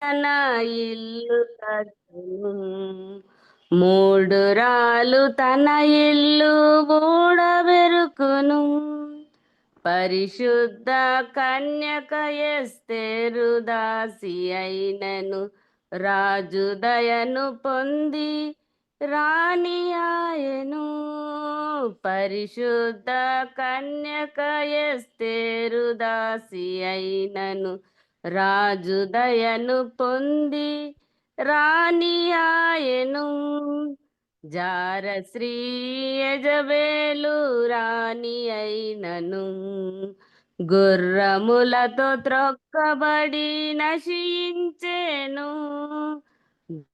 తన ఇల్లు కట్టును. మూడు రాలు తన ఇల్లు ఊడబెరుకును. పరిశుద్ధ కన్యక ఎస్తేరు దాసి అయినను రాజు దయను పొంది రాణి ఆయను. పరిశుద్ధ కన్యక ఎస్తేరు దాసి అయినను రాజు దయను పొంది రాణి ఆయను. జార శ్రీ యజబేలు రాణి అయినను గుర్రములతో త్రొక్కబడి నశించెను.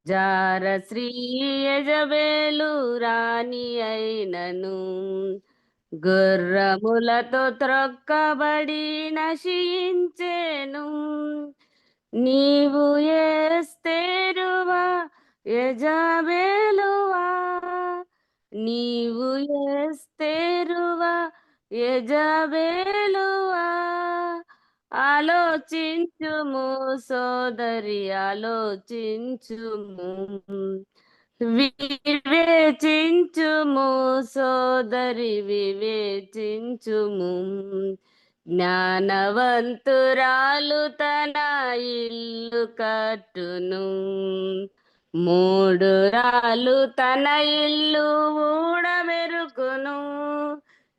జార శ్రీ యజబేలు రాణి అయినను గుర్రములతో త్రొక్కబడి నశించెను. నీవు ఎస్తేరువా యజబేలువా, నీవు ఎస్తేరువా యజబేలువా. ఆలోచించుము సోదరి, ఆలోచించుము. వివేచించుము సోదరి, వివేచించుము. జ్ఞానవంతురాలు తన ఇల్లు కట్టును. మూడు రాలు తన ఇల్లు ఊడబెరుకును.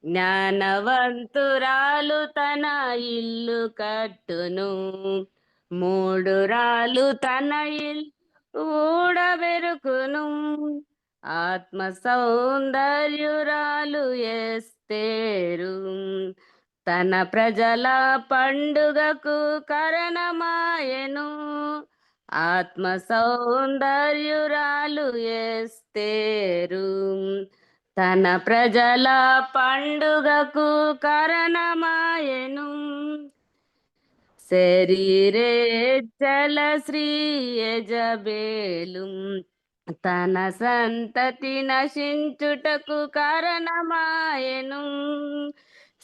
జ్ఞానవంతురాలు తన ఇల్లు కట్టును. మూడు రాలు తన ఇల్లు ఊడబెరుకును. ఆత్మ సౌందర్యురాలు ఎస్తేరు తన ప్రజల పండుగకు కారణమాయెను. ఆత్మ సౌందర్యురాలు ఎస్తేరు తన ప్రజల పండుగకు కారణమాయెను. శరీరే చల శ్రీ యజబేలు తన సంతతి నశించుటకు కారణమాయెను.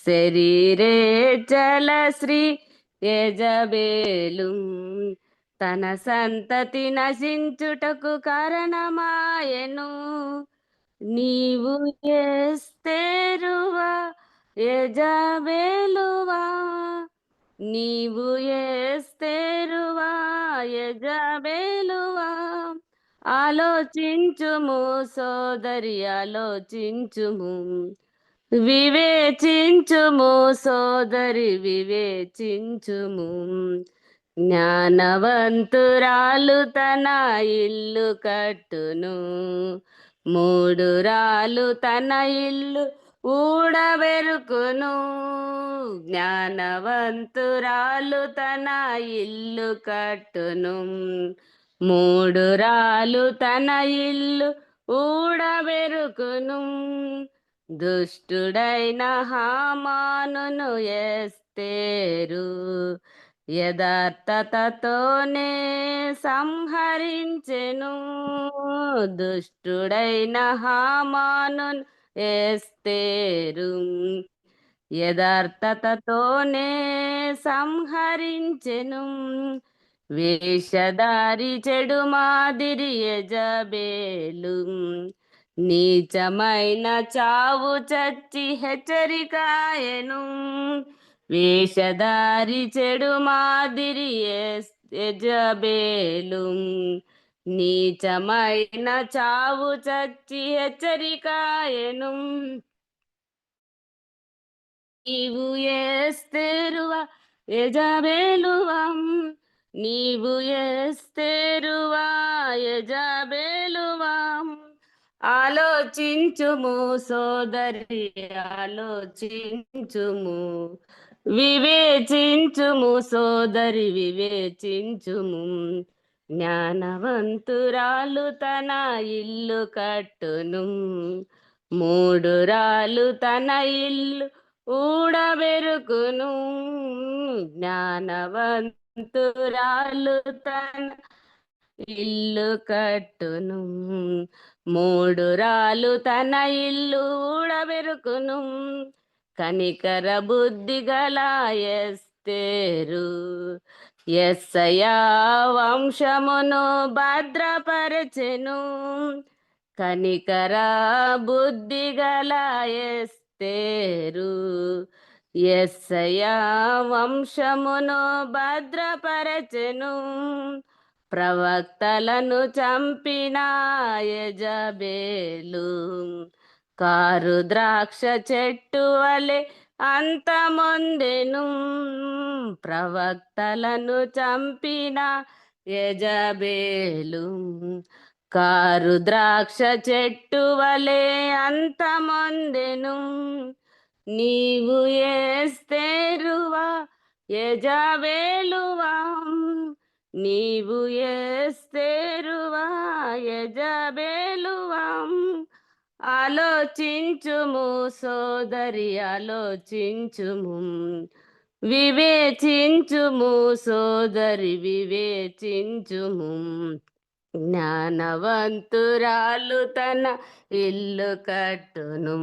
శరీరే చల శ్రీ యజబేలు తన సంతతి నశించుటకు కారణమాయెను. నీవు ఎస్తేరువా యజబేలువా, నీవు ఎస్తేరువా యజబేలువా. ఆలోచించుము సోదరి, ఆలోచించుము. వివేచించుము సోదరి, వివేచించుము. జ్ఞానవంతురాలు తన ఇల్లు కట్టును. మూడు రాలు తన ఇల్లు ఊడబెరుకును. జ్ఞానవంతురాలు తన ఇల్లు కట్టును. మూడు రాలు తన ఇల్లు ఊడబెరుకును. దుష్టుడైన హామానును ఎస్తేరు యథార్థతతోనే సంహరించెను. దుష్టుడైన హామానును ఎస్తేరు యథార్థతతోనే సంహరించెను. వేషధారి చెడు మాదిరి యజబేలు నీచమైన చావు చచ్చి హెచ్చరికాయను. వేషధారి చెడు మాదిరి యజబేలు నీచమైన చావు చచ్చి హెచ్చరికాయను. నీవు ఎస్తేరువా యజబేలువా, నీవు ఎస్తేరువా యజబేలువా. ఆలోచించుము సోదరి, ఆలోచించుము. వివేచించుము సోదరి, వివేచించుము. జ్ఞానవంతురాలు తన ఇల్లు కట్టును. మూడు రాలు తన ఇల్లు ఊడబెరుకును. జ్ఞానవంతురాలు తన ఇల్లు కట్టును. మూడు రాలు తన ఇల్లు ఊడబెరుకును. కనికర బుద్ధి గల ఎస్తేరు యేసయ్యా వంశమును భద్రపరచెను, కనికర బుద్ధిగల ఎస్తేరు. యేసయ్యా వంశమును భద్రపరచెను, ప్రవక్తలను చంపిన యెజబేలు కారు ద్రాక్ష చెట్టు వలె అంతమొందెను, ప్రవక్తలను చంపిన యెజబేలు కారు ద్రాక్ష చెట్టు వలె అంతమొందెను. నీవు ఎస్తేరువా యెజబేలువా, నీవు ఎస్తేరువా యెజబేలువా, ఆలోచించుము సోదరి ఆలోచించుము, వివేచించుము సోదరి వివేచించుము. జ్ఞానవంతురాలు తన ఇల్లు కట్టును,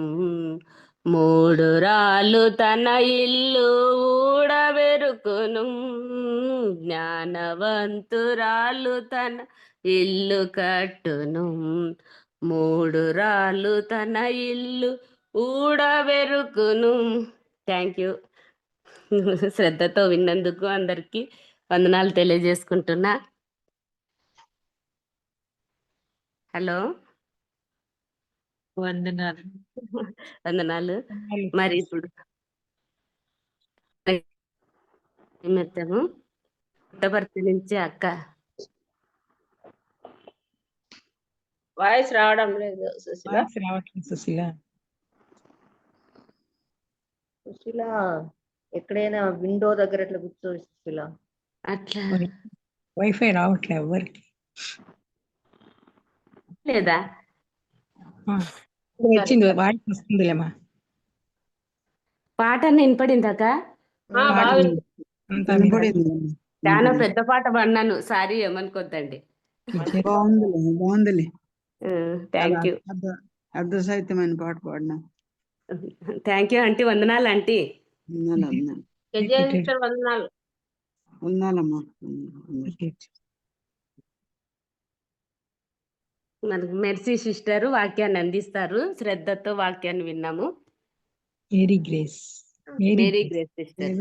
మూఢురాలు తన ఇల్లు ఊడబెరుకును. జ్ఞానవంతురాలు తన ఇల్లు కట్టును, మూఢురాలు తన ఇల్లు ఊడబెరుకును. Thank you. శ్రద్ధతో విన్నందుకు అందరికీ వందనాలు తెలియజేసుకుంటున్నా. హలో, వందనాలు. వందనాలు. మరి ఇప్పుడు నిమిత్తము పుట్టపర్తి నుంచి అక్క. వాయిస్ రావడం లేదు సుశీల. సుశీల ఎక్కడైనా విండో దగ్గర ఇట్లా కూర్చో సుశీల. అట్లా వైఫై రావట్లే ఎవరికి లేదా? వచ్చింది, వాయిస్ వస్తుందిలేమా. పాట వినపడిందాక? చాలా పెద్ద పాట పడినాను, సారీ ఏమనుకోద్దండి. బాగుందిలే. Thank you. అర్ధసాహిత్యమైన పాట పాడినా. Thank you aunty. వందనాలు ఆంటీ. వందనాలు. ఉన్నానమ్మా. మనకు మెర్సీ సిస్టర్ వాక్యాన్ని అందిస్తారు. శ్రద్ధతో వాక్యాన్ని విన్నాము. Mary Grace. Mary Grace sister.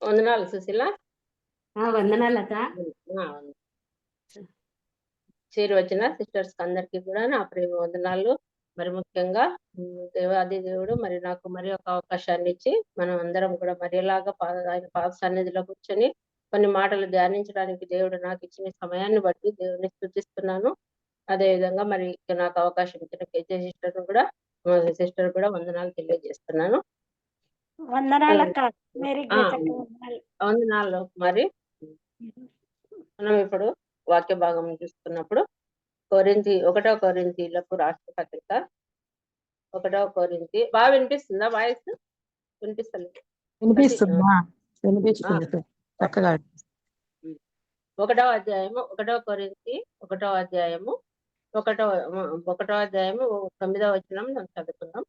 వందనాలు సుశీల. వందనాలు అక్క. చేరి వచ్చిన సిస్టర్స్ అందరికీ కూడా నా ప్రేమ వందనాలు. మరి ముఖ్యంగా దేవాది దేవుడు మరి నాకు మరి ఒక అవకాశాన్ని ఇచ్చి మనం అందరం కూడా మరి ఎలాగా ఆయన పాద సన్నిధిలో కూర్చొని కొన్ని మాటలు ధ్యానించడానికి దేవుడు నాకు ఇచ్చిన సమయాన్ని బట్టి దేవుడిని స్తుతిస్తున్నాను. అదే విధంగా మరి నాకు అవకాశం ఇచ్చిన కేజే సిస్టర్ కూడా వందనాలు తెలియజేస్తున్నాను. వందనాలు. మరి మనం ఇప్పుడు వాక్య భాగం చూసుకున్నప్పుడు ఒకటో కొరింథీలకు రాష్ట్ర పత్రిక 1వ కొరింథీ. బాగా వినిపిస్తుందా? వాయిస్ వినిపిస్తలేదు? 1వ అధ్యాయము 1వ కొరింథీ 1వ అధ్యాయము 9వ వచనం చదువుకుందాం.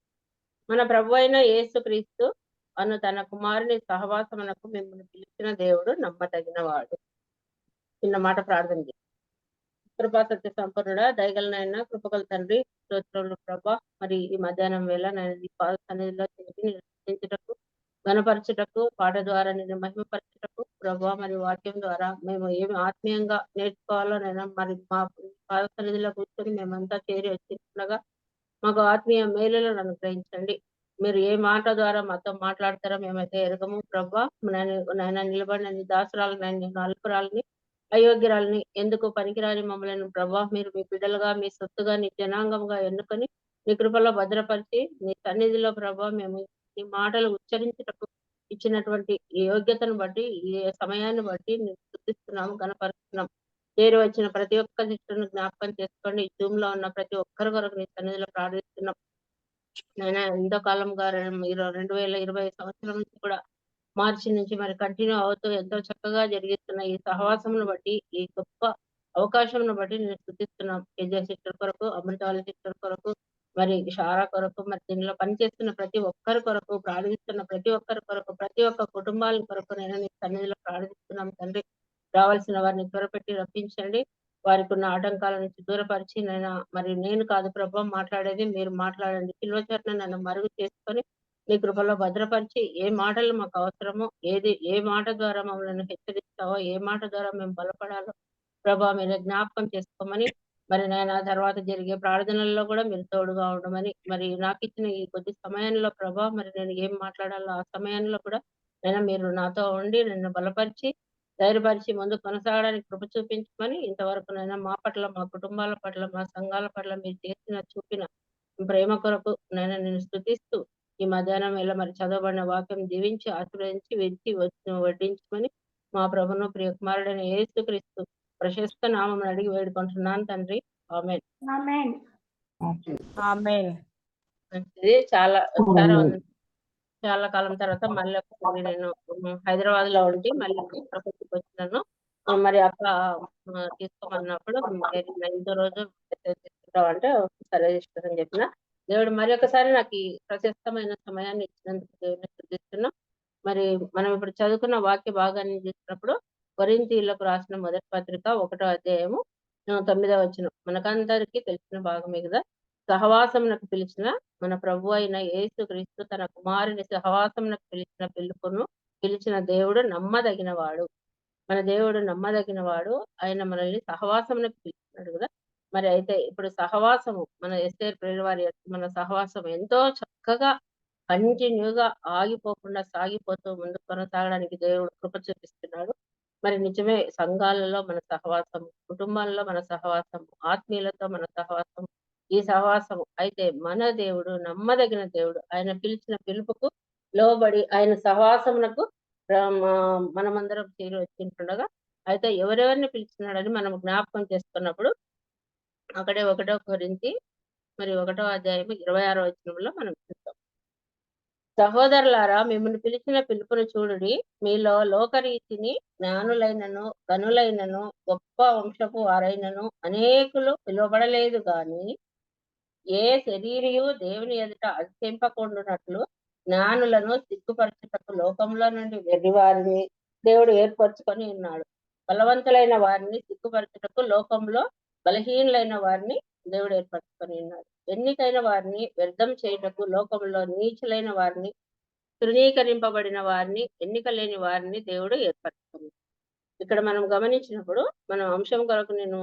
మన ప్రభు అయిన యేసు క్రీస్తు అను తన కుమారుని సహవాసమునకు మిమ్మల్ని పిలిచిన దేవుడు నమ్మదగిన వాడు. చిన్న మాట ప్రార్థన చేయండి. కృపా సత్య సంపన్నుడా, దయగలనైనా కృపగల తండ్రి, స్తోత్రములు ప్రభా. మరి ఈ మధ్యాహ్నం వేళ నేను నీ పాద సన్నిధిలో నిరసించుటకు, గణపరచుటకు, పాట ద్వారా నేను మహిమపరచుటకు ప్రభా, మరి వాక్యం ద్వారా మేము ఏమి ఆత్మీయంగా నేర్చుకోవాలో నేను మరి మా పాద సన్నిధిలో కూర్చొని మేమంతా చేరి వచ్చిండగా మాకు ఆత్మీయ మేలులను అనుగ్రహించండి. మీరు ఏ మాట ద్వారా మాతో మాట్లాడతారో మేమైతే ఎరగము ప్రభా. నాయన నిలబడిన నీ దాసురాలు, నేను అల్పురాలని, అయోగ్యురాలని, ఎందుకు పనికిరాని మమ్మల్ని ప్రభా మీరు మీ బిడ్డలుగా, మీ సొత్తుగా, నీ జనాంగంగా ఎన్నుకొని నీ కృపలో భద్రపరిచి నీ సన్నిధిలో ప్రభా మేము ఈ మాటలు ఉచ్చరించుటకు ఇచ్చినటువంటి ఈ యోగ్యతను బట్టి, ఈ సమయాన్ని బట్టి నేను స్తుతిస్తున్నాము, కనపరుస్తున్నాం. చేరి వచ్చిన ప్రతి ఒక్క శిష్యుని జ్ఞాపకం చేసుకోండి. ఈ జూమ్ లో ఉన్న ప్రతి ఒక్కరి కొరకు నీ సన్నిధిలో ప్రార్థిస్తున్నాం. నేను ఎంతో కాలంగా 2020 సంవత్సరం నుంచి కూడా మార్చి నుంచి మరి కంటిన్యూ అవుతూ ఎంతో చక్కగా జరిగిస్తున్న ఈ సహవాసంను బట్టి, ఈ గొప్ప అవకాశంను బట్టి నేను స్తుతిస్తున్నాం. కేజే సిస్టర్ కొరకు, అమృతాల సిస్టర్ కొరకు, మరి షారా కొరకు, మరి దీనిలో పనిచేస్తున్న ప్రతి ఒక్కరి కొరకు, ప్రార్థిస్తున్న ప్రతి ఒక్కరి కొరకు, ప్రతి ఒక్క కుటుంబాల కొరకు నేను నీ సన్నిధిలో ప్రార్థిస్తున్నాం తండ్రి. రావాల్సిన వారిని త్వరపెట్టి రప్పించండి. వారికి ఉన్న ఆటంకాల నుంచి దూరపరిచి మరి నేను కాదు ప్రభు మాట్లాడేది, మీరు మాట్లాడండి. పిలువచరణ నన్ను మరుగు చేసుకొని నీ కృపలో భద్రపరిచి ఏ మాటలు మాకు అవసరమో, ఏ మాట ద్వారా మమ్మల్ని హెచ్చరిస్తావో, ఏ మాట ద్వారా మేము బలపడాలో ప్రభా మీరు జ్ఞాపకం చేసుకోమని, మరి నేను ఆ తర్వాత జరిగే ప్రార్థనల్లో కూడా మీరు తోడుగా ఉండమని, మరి నాకు ఇచ్చిన ఈ కొద్ది సమయంలో ప్రభా మరి నేను ఏం మాట్లాడాలో ఆ సమయంలో కూడా మీరు నాతో ఉండి నన్ను బలపరిచి ధైర్యపరిచి ముందు కొనసాగడానికి కృప చూపించమని, ఇంతవరకు మా పట్ల, మా కుటుంబాల పట్ల, మా సంఘాల పట్ల మీరు చూపిన ప్రేమ కొరకు నేను స్తుతిస్తూ ఈ మధ్యాహ్నం వేళ మరి చదవబడిన వాక్యం దీవించి ఆశీర్వదించి విడిచి వడ్డించమని మా ప్రభును ప్రియ కుమారుడైన యేసుక్రీస్తు ప్రశస్త నామం అడిగి వేడుకుంటున్నాను తండ్రి. ఆమేన్. మంచిది. చాలా కాలం తర్వాత మళ్ళీ ఒకసారి నేను హైదరాబాద్ లో ఉండి మళ్ళీ తిరుపతికి వచ్చినాను. మరి అక్క తీసుకోమన్నప్పుడు 5వ రోజు తీసుకుంటాం అంటే సరే ఇష్టం చెప్పిన. దేవుడు మరి ఒకసారి నాకు ఈ ప్రశస్తమైన సమయాన్ని ఇచ్చినందుకు దేవుడిని స్తుతిస్తున్నాం. మరి మనం ఇప్పుడు చదువుకున్న వాక్య భాగాన్ని చూసినప్పుడు కొరింథీయులకు రాసిన మొదటి పత్రిక 1వ అధ్యాయము 9వ వచనం మనకందరికీ తెలిసిన భాగమే కదా. సహవాసమునకు పిలిచిన మన ప్రభు అయిన యేసుక్రీస్తు తన కుమారుని సహవాసమునకు పిలిచిన దేవుడు నమ్మదగినవాడు. మన దేవుడు నమ్మదగినవాడు. ఆయన మనల్ని సహవాసమునకు పిలిచినాడు కదా. మరి అయితే ఇప్పుడు సహవాసము మన ఎస్తేరు ప్రియుల వారి మన సహవాసం ఎంతో చక్కగా కంటిన్యూగా ఆగిపోకుండా సాగిపోతూ ముందుకు కొనసాగడానికి దేవుడు కృప చూపిస్తున్నాడు. మరి నిజమే, సంఘాలలో మన సహవాసం, కుటుంబాల్లో మన సహవాసం, ఆత్మీయులతో మన సహవాసం, ఈ సహవాసం అయితే మన దేవుడు నమ్మదగిన దేవుడు. ఆయన పిలిచిన పిలుపుకు లోబడి ఆయన సహవాసమునకు మనమందరం చేరి వచ్చింటుండగా అయితే ఎవరెవరిని పిలిచినాడని మనం జ్ఞాపకం చేసుకున్నప్పుడు అక్కడే 1వ కొరింథీ మరి 1వ అధ్యాయం 26వ వచనంలో మనం చూస్తాం. సహోదరులారా, మిమ్మల్ని పిలిచిన పిలుపును చూడుడి. మీలో లోకరీతిని జ్ఞానులైనను గనులైనను గొప్ప వంశపు వారైనను అనేకులు పిలువబడలేదు గాని ఏ శరీరియు దేవుని ఎదుట అతిశయింపకుండునట్లు జ్ఞానులను సిగ్గుపరచుటకు లోకంలో నుండి వెర్రి వారిని దేవుడు ఏర్పరచుకొని ఉన్నాడు. బలవంతులైన వారిని సిగ్గుపరచుటకు లోకంలో బలహీనులైన వారిని దేవుడు ఏర్పరచుకొని ఉన్నాడు. ఎన్నికైన వారిని వ్యర్థం చేయుటకు లోకంలో నీచులైన వారిని, తృణీకరింపబడిన వారిని, ఎన్నిక లేని వారిని దేవుడు ఏర్పరచుకున్నాడు. ఇక్కడ మనం గమనించినప్పుడు మనం అంశం కొరకు నేను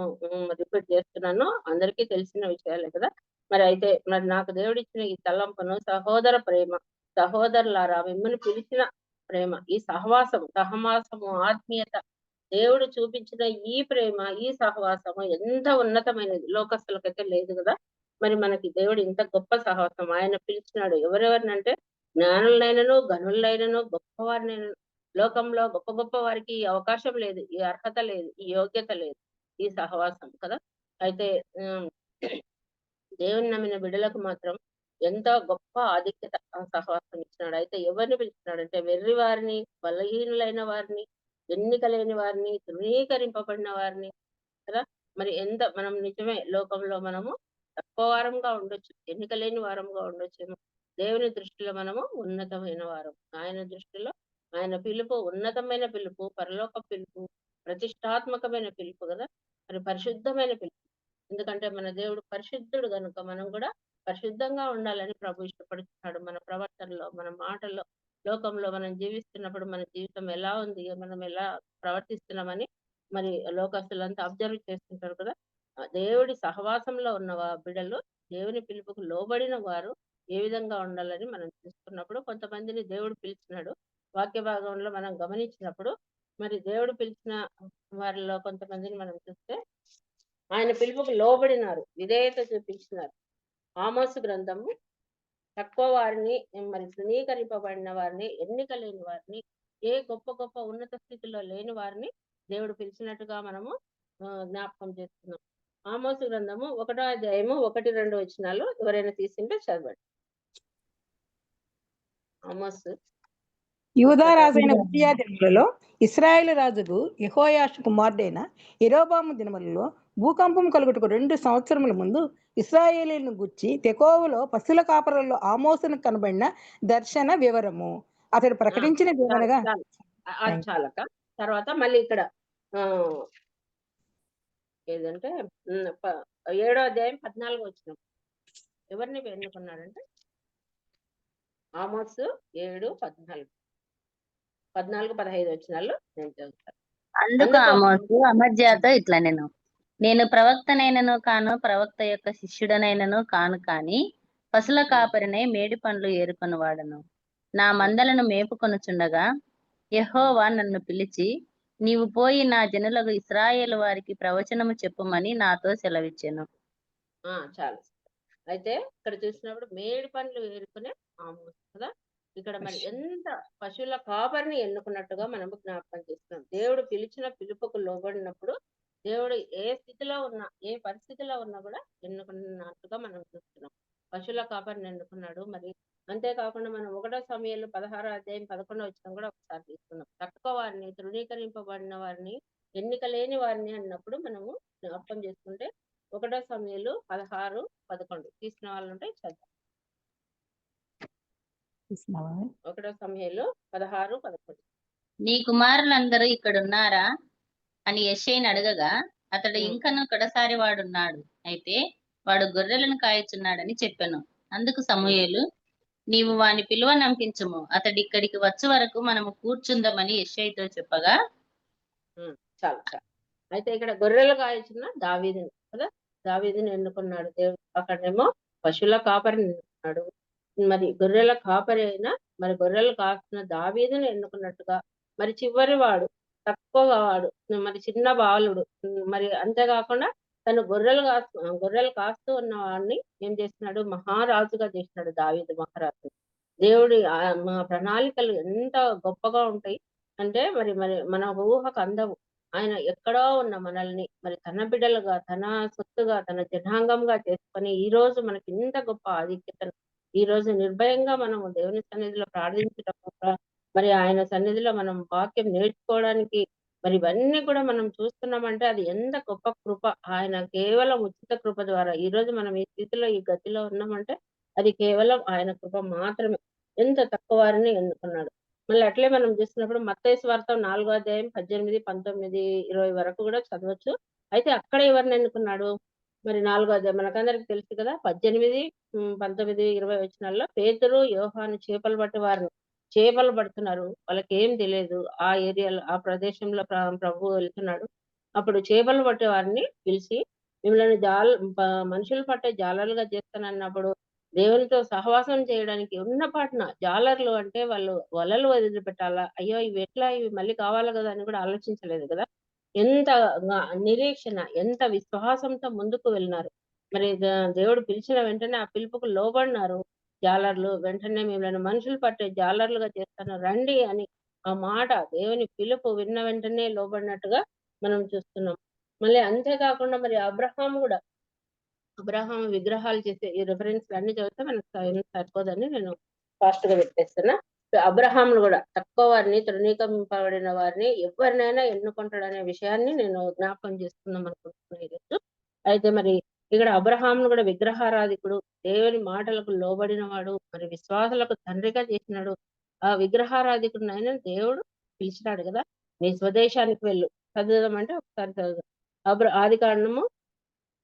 రిపీట్ చేస్తున్నాను, అందరికీ తెలిసిన విషయాలే కదా. మరి అయితే మరి నాకు దేవుడిచ్చిన ఈ తలంపును సహోదర ప్రేమ, సహోదరులారా మిమ్మల్ని పిలిచిన ప్రేమ, ఈ సహవాసము ఆత్మీయత, దేవుడు చూపించిన ఈ ప్రేమ, ఈ సహవాసము ఎంత ఉన్నతమైనది, లోకస్తులకైతే లేదు కదా. మరి మనకి దేవుడు ఇంత గొప్ప సహవాసం ఆయన పిలిచినాడు. ఎవరెవరినంటే జ్ఞానులైనను గనులైనను గొప్పవారినైనా. లోకంలో గొప్ప గొప్ప వారికి ఈ అవకాశం లేదు, ఈ అర్హత లేదు, ఈ యోగ్యత లేదు, ఈ సహవాసం కదా. అయితే దేవుని నమ్మిన బిడ్డలకు మాత్రం ఎంతో గొప్ప ఆధిక్యత సహవాసం ఇచ్చినాడు. అయితే ఎవరిని పిలిచినాడు అంటే వెర్రి వారిని, బలహీనులైన వారిని, ఎన్నిక లేని వారిని, ధృవీకరింపబడిన వారిని కదా. మరి మనం నిజమే లోకంలో మనము తక్కువ వారంగా ఉండొచ్చు, ఎన్నిక లేని వారంగా ఉండొచ్చేమో. దేవుని దృష్టిలో మనము ఉన్నతమైన వారం. ఆయన దృష్టిలో ఆయన పిలుపు ఉన్నతమైన పిలుపు, పరలోక పిలుపు, ప్రతిష్టాత్మకమైన పిలుపు కదా. మరి పరిశుద్ధమైన పిలుపు. ఎందుకంటే మన దేవుడు పరిశుద్ధుడు కనుక మనం కూడా పరిశుద్ధంగా ఉండాలని ప్రభు ఇష్టపడుతున్నాడు. మన ప్రవర్తనలో, మన మాటల్లో, లోకంలో మనం జీవిస్తున్నప్పుడు మన జీవితం ఎలా ఉంది, మనం ఎలా ప్రవర్తిస్తున్నామని మరి లోకస్తులంతా అబ్జర్వ్ చేస్తుంటారు కదా. దేవుడి సహవాసంలో ఉన్న బిడ్డలు, దేవుని పిలుపుకు లోబడిన వారు ఏ విధంగా ఉండాలని మనం చూసుకున్నప్పుడు కొంతమందిని దేవుడు పిలిచినాడు. వాక్య భాగంలో మనం గమనించినప్పుడు మరి దేవుడు పిలిచిన వారిలో కొంతమందిని మనం చూస్తే ఆయన పిలుపుకు లోబడినారు, విధేయత చూపించినారు. ఆమోసు గ్రంథము తక్కువ వారిని, మరి తృణీకరింపబడిన వారిని, ఎన్నిక లేని వారిని, ఏ గొప్ప గొప్ప ఉన్నత స్థితిలో లేని వారిని దేవుడు పిలిచినట్టుగా మనము జ్ఞాపకం చేస్తున్నాం. ఆమోసు గ్రంథము 1వ అధ్యాయము 1-2 వచనాలు ఎవరైనా తీసుకుంటే చదవండి. ఆమోసు. యూదా రాజైన ఉజ్జియా దినములలో ఇశ్రాయేలు రాజుకు యెహోయాషు కుమారుడైన యెరోబాము దినములలో భూకంపం కలుగుటకు 2 సంవత్సరముల ముందు ఇశ్రాయేలీయులను గుర్చి తెకోవలో పశుల కాపరులలో ఆమోసును కనబడిన దర్శన వివరము. అతడు ప్రకటించిన చాలు దేవనగా చాలు అది చాలక తర్వాత మళ్ళీ ఇక్కడ ఆ ఏదంటే 7వ అధ్యాయం 14 వచనం ఎవరిని ఎన్నుకున్నాడంటే ఆమోసు 7:14 14-15 వచనాల్లో నేను చదువుతాను. అందుకు ఆమోసు అమధ్యతో ఇట్లా నేను ప్రవక్తనైనను కాను, ప్రవక్త యొక్క శిష్యుడనైనను కాను, కాని పశుల కాపరినై మేడి పండ్లు ఏరుకొని వాడను. నా మందలను మేపుకొనుచుండగా యెహోవా నన్ను పిలిచి, నీవు పోయి నా జనులకు ఇశ్రాయేలు వారికి ప్రవచనము చెప్పుమని నాతో సెలవిచ్చెను. చాలు. అయితే ఇక్కడ చూసినప్పుడు మేడి పండ్లు ఏరుకునే ఆమోసు కదా. ఇక్కడ మరి ఎంత పశువుల కాపరిని ఎన్నుకున్నట్టుగా మనము జ్ఞాపకం చేస్తున్నాం. దేవుడు పిలిచిన పిలుపుకు లోబడినప్పుడు దేవుడు ఏ స్థితిలో ఉన్నా, ఏ పరిస్థితిలో ఉన్నా కూడా ఎన్నుకున్నట్టుగా మనం చూస్తున్నాం. పశువుల కాపరిని ఎన్నుకున్నాడు. మరి అంతేకాకుండా మనం 1 సమూయేలు 16వ అధ్యాయం 11వ వచనం కూడా ఒకసారి తీసుకున్నాం. తక్కువ వారిని, తృణీకరింపబడిన వారిని, ఎన్నిక లేని వారిని అన్నప్పుడు మనము జ్ఞాపకం చేసుకుంటే 1 సమూయేలు 16-11 తీసిన వాళ్ళు ఉంటే చదువు. 1 సమూయేలు 16-11 నీ కుమారులందరూ ఇక్కడున్నారా అని యెషయిని అడగగా అతడు ఇంకను కడసారి వాడున్నాడు, అయితే వాడు గొర్రెలను కాయచున్నాడని చెప్పెను. అందుకు సమూయేలు, నీవు వాని పిలువనంపించుము, అతడు ఇక్కడికి వచ్చే వరకు మనము కూర్చుందామని యెషయితో చెప్పగా చాలు. అయితే ఇక్కడ గొర్రెలు కాయచున్న దావీదుని కదా, దావీదుని ఎన్నుకున్నాడు దేవుడు. అక్కడేమో పశువుల కాపరిని ఎన్నుకున్నాడు. మరి గొర్రెల కాపరి అయినా మరి గొర్రెలు కాస్తున్న దావీదుని ఎన్నుకున్నట్టుగా, మరి చివరి వాడు, తక్కువ వాడు, మరి చిన్న బాలుడు, మరి అంతేకాకుండా తను గొర్రెలు కాస్తూ ఉన్న వాడిని ఏం చేస్తున్నాడు, మహారాజుగా చేసినాడు దావీదు మహారాజు. దేవుడి మా ప్రణాళికలు ఎంత గొప్పగా ఉంటాయి అంటే మరి మరి మన ఊహకు అందవు. ఆయన ఎక్కడో ఉన్న మనల్ని మరి తన బిడ్డలుగా, తన సొత్తుగా, తన జనాంగంగా చేసుకొని ఈ రోజు మనకి ఇంత గొప్ప ఆధిక్యతను, ఈ రోజు నిర్భయంగా మనము దేవుని సన్నిధిలో ప్రార్థించడం, మరి ఆయన సన్నిధిలో మనం వాక్యం నేర్చుకోవడానికి, మరి ఇవన్నీ కూడా మనం చూస్తున్నామంటే అది ఎంత గొప్ప కృప. ఆయన కేవలం ఉచిత కృప ద్వారా ఈ రోజు మనం ఈ స్థితిలో, ఈ గతిలో ఉన్నామంటే అది కేవలం ఆయన కృప మాత్రమే. ఎంత తక్కువ వారిని ఎన్నుకున్నాడు. మళ్ళీ అట్లే మనం చూసినప్పుడు మత్తయి సువార్త 4వ అధ్యాయం 18, 19, 20 వరకు కూడా చదవచ్చు. అయితే అక్కడ ఎవరిని ఎన్నుకున్నాడు, మరి 4వ అధ్యాయం మనకందరికి తెలుసు కదా. 18, 19, 20 వచనాల్లో పేతురు, యోహాను చేపలు పడుతున్నారు. వాళ్ళకి ఏం తెలియదు. ఆ ఏరియాలో, ఆ ప్రదేశంలో ప్రభు వెళ్తున్నాడు. అప్పుడు చేపలు పట్టే వారిని పిలిచి, మిమ్మల్ని మనుషులు పట్టే జాలరులుగా చేస్తానన్నప్పుడు దేవునితో సహవాసం చేయడానికి ఉన్నపాటున జాలర్లు అంటే వాళ్ళు వలలు వదిలిపెట్టాలా, అయ్యో ఇవి మళ్ళీ కావాలి కదా అని కూడా ఆలోచించలేదు కదా. ఎంత నిరీక్షణ, ఎంత విశ్వాసంతో ముందుకు వెళ్ళినారు. మరి దేవుడు పిలిచిన వెంటనే ఆ పిలుపుకు లోబడినారు జాలర్లు. వెంటనే మిమ్మల్ని మనుషులు పట్టే జాలర్లుగా చేస్తాను రండి అని ఆ మాట, దేవుని పిలుపు విన్న వెంటనే లోబడినట్టుగా మనం చూస్తున్నాం. మళ్ళీ అంతేకాకుండా మరి అబ్రహాం విగ్రహాలు చేసే ఈ రిఫరెన్స్ అన్ని చదివితే మనకు సరిపోదని నేను ఫాస్ట్ గా పెట్టేస్తున్నా. అబ్రహాంను కూడా తక్కువ వారిని, తృణీకరింపబడిన వారిని ఎవరినైనా ఎన్నుకుంటాడనే విషయాన్ని నేను జ్ఞాపకం చేసుకుందాం అనుకుంటున్నాను ఈరోజు. అయితే మరి ఇక్కడ అబ్రహాంను కూడా విగ్రహారాధికుడు, దేవుని మాటలకు లోబడిన వాడు, మరి విశ్వాసులకు తండ్రిగా చేసినాడు. ఆ విగ్రహారాధికుడినైనా దేవుడు పిలిచినాడు కదా. నీ స్వదేశానికి వెళ్ళు. చదువుదామంటే ఒకసారి చదువుదాం. ఆదికాండము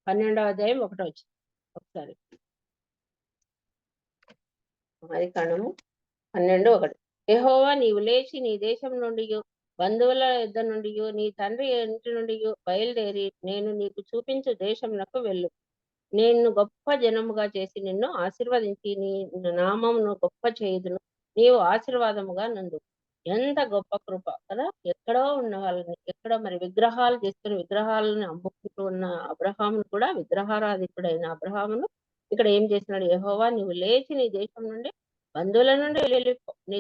12వ అధ్యాయం 1వ వచనం ఒకసారి. ఆదికాండము 12:1. యెహోవా నీవు లేచి నీ దేశం నుండి, బంధువుల యొద్ద నుండి, నీ తండ్రి ఇంటి నుండి బయలుదేరి నేను నీకు చూపించు దేశంనకు వెళ్ళు. నేను గొప్ప జనముగా చేసి నిన్ను ఆశీర్వదించి నీ నామమును గొప్ప చేయుదును, నీవు ఆశీర్వాదముగా నందు. ఎంత గొప్ప కృప కదా. ఎక్కడో ఉన్న వాళ్ళని, ఎక్కడో మరి విగ్రహాలు చేసుకుని విగ్రహాలను అమ్ముకుంటూ ఉన్న అబ్రహామును కూడా, విగ్రహారాధికుడైన అబ్రహామును ఇక్కడ ఏం చేసినాడు, యెహోవా నీవు లేచి నీ దేశం నుండి, బంధువుల నుండి వెళ్ళిపో, నీ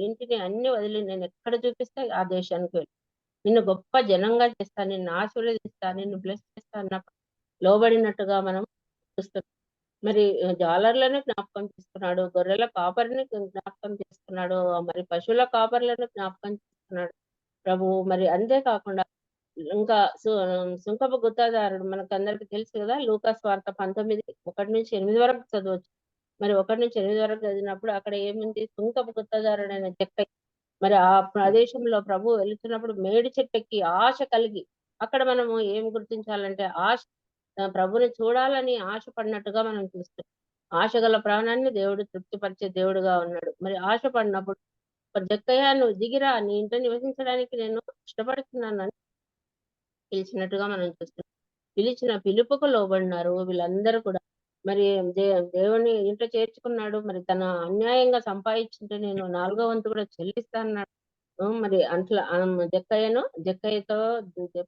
ఇంటిని అన్ని వదిలి నేను ఎక్కడ చూపిస్తే ఆ దేశానికి వెళ్ళి నిన్ను గొప్ప జనంగా చేస్తా, నిన్ను ఆశీర్వదిస్తా, నిన్ను బ్లెస్ చేస్తా అన్నప్పుడు లోబడినట్టుగా మనం చూస్తున్నాం. మరి జాలర్లను జ్ఞాపకం చేసుకున్నాడు, గొర్రెల కాపరిని జ్ఞాపకం చేసుకున్నాడు, మరి పశువుల కాపర్లను జ్ఞాపకం చేసుకున్నాడు ప్రభువు. మరి అంతేకాకుండా ఇంకా సుంకపు గుత్తదారుడు మనకందరికి తెలుసు కదా, లూకాసు వార్త 19:1-8 వరకు చదవచ్చు. మరి 1-8 వరకు చదివినప్పుడు అక్కడ ఏముంది, సుంకపు గుత్తదారుడైన జక్కయ్య మరి ఆ ప్రదేశంలో ప్రభు వెళుతున్నప్పుడు మేడి చెట్టెక్కి ఆశ కలిగి, అక్కడ మనము ఏం గుర్తించాలంటే ఆశ, ప్రభుని చూడాలని ఆశ పడినట్టుగా మనం చూస్తాం. ఆశ గల ప్రాణాన్ని దేవుడు తృప్తిపరిచే దేవుడుగా ఉన్నాడు. మరి ఆశ పడినప్పుడు జక్కయ్య నువ్వు దిగిరా, నీ ఇంట నివసించడానికి నేను ఇష్టపడుతున్నానని పిలిచినట్టుగా మనం చూస్తున్నాం. పిలిచిన పిలుపుకు లోబడినారు వీళ్ళందరూ కూడా. మరి దేవుని ఇంట్లో చేర్చుకున్నాడు. మరి తన అన్యాయంగా సంపాదించుంటే నేను 4వ వంతు కూడా చెల్లిస్తా అన్నాడు. మరి అట్లా జక్కయ్యతో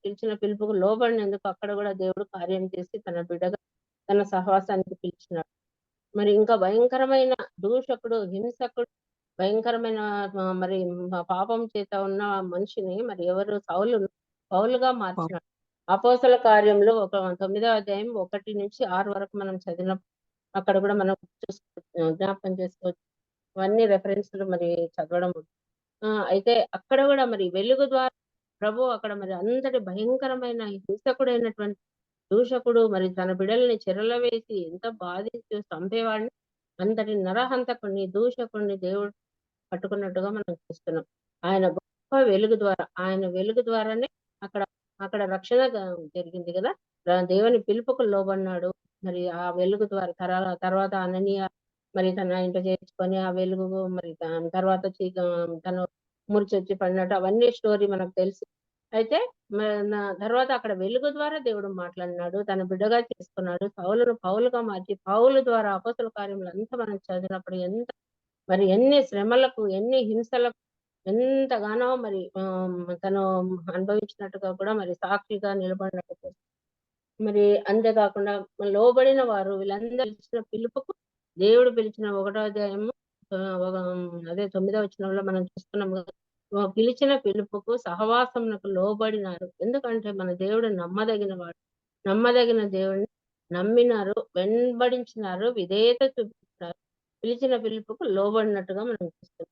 పిలిచిన పిలుపుకు లోబడినందుకు అక్కడ కూడా దేవుడు కార్యం చేసి తన బిడ్డగా తన సహవాసానికి పిలిచినాడు. మరి ఇంకా భయంకరమైన దూషకుడు, హింసకుడు, భయంకరమైన మరి పాపం చేత ఉన్న మనిషిని మరి ఎవరు పౌలుగా మార్చినాడు. అపోస్తల కార్యంలో 9వ అధ్యాయం 1-6 వరకు మనం చదివినప్పుడు అక్కడ కూడా మనం జ్ఞాపకం చేసుకోవచ్చు. ఇవన్నీ రెఫరెన్స్లు మరి చదవడం. అయితే అక్కడ కూడా మరి వెలుగు ద్వారా ప్రభు అక్కడ మరి అంతటి భయంకరమైన హింసకుడైనటువంటి దూషకుడు మరి తన బిడ్డల్ని చెరలో వేసి ఎంత బాధించి చంపేవాడిని, అంతటి నరహంతకుడిని, దూషకుడిని దేవుడు పట్టుకున్నట్టుగా మనం చూస్తున్నాం. ఆయన గొప్ప వెలుగు ద్వారానే అక్కడ రక్షణ జరిగింది కదా. దేవుని పిలుపుకు లోబడినాడు. మరి ఆ వెలుగు ద్వారా తర్వాత అననీయ మరి తన ఇంట చేర్చుకొని ఆ వెలుగు మరి తర్వాత తను మూర్చొచ్చి పడినట్టు అవన్నీ స్టోరీ మనకు తెలుసు. అయితే తర్వాత అక్కడ వెలుగు ద్వారా దేవుడు మాట్లాడినాడు, తన బిడ్డగా చేసుకున్నాడు. సౌలును పౌలుగా మార్చి పౌలు ద్వారా అపోస్తల కార్యములు అంతా మనం చదివినప్పుడు మరి ఎన్ని శ్రమలకు, ఎన్ని హింసలకు ఎంతగానో మరి తను అనుభవించినట్టుగా కూడా మరి సాక్షిగా నిలబడినట్టు. మరి అంతేకాకుండా లోబడిన వారు వీళ్ళందరూ పిలిచిన పిలుపుకు, దేవుడు పిలిచిన 1వ అధ్యాయము అదే 9వ వచనంలో మనం చూస్తున్నాం కదా, పిలిచిన పిలుపుకు సహవాసమునకు లోబడినారు. ఎందుకంటే మన దేవుడు నమ్మదగిన దేవుడిని నమ్మినారు, వెంబడించినారు, విధేయత చూపించినారు, పిలిచిన పిలుపుకు లోబడినట్టుగా మనం చూస్తున్నాం.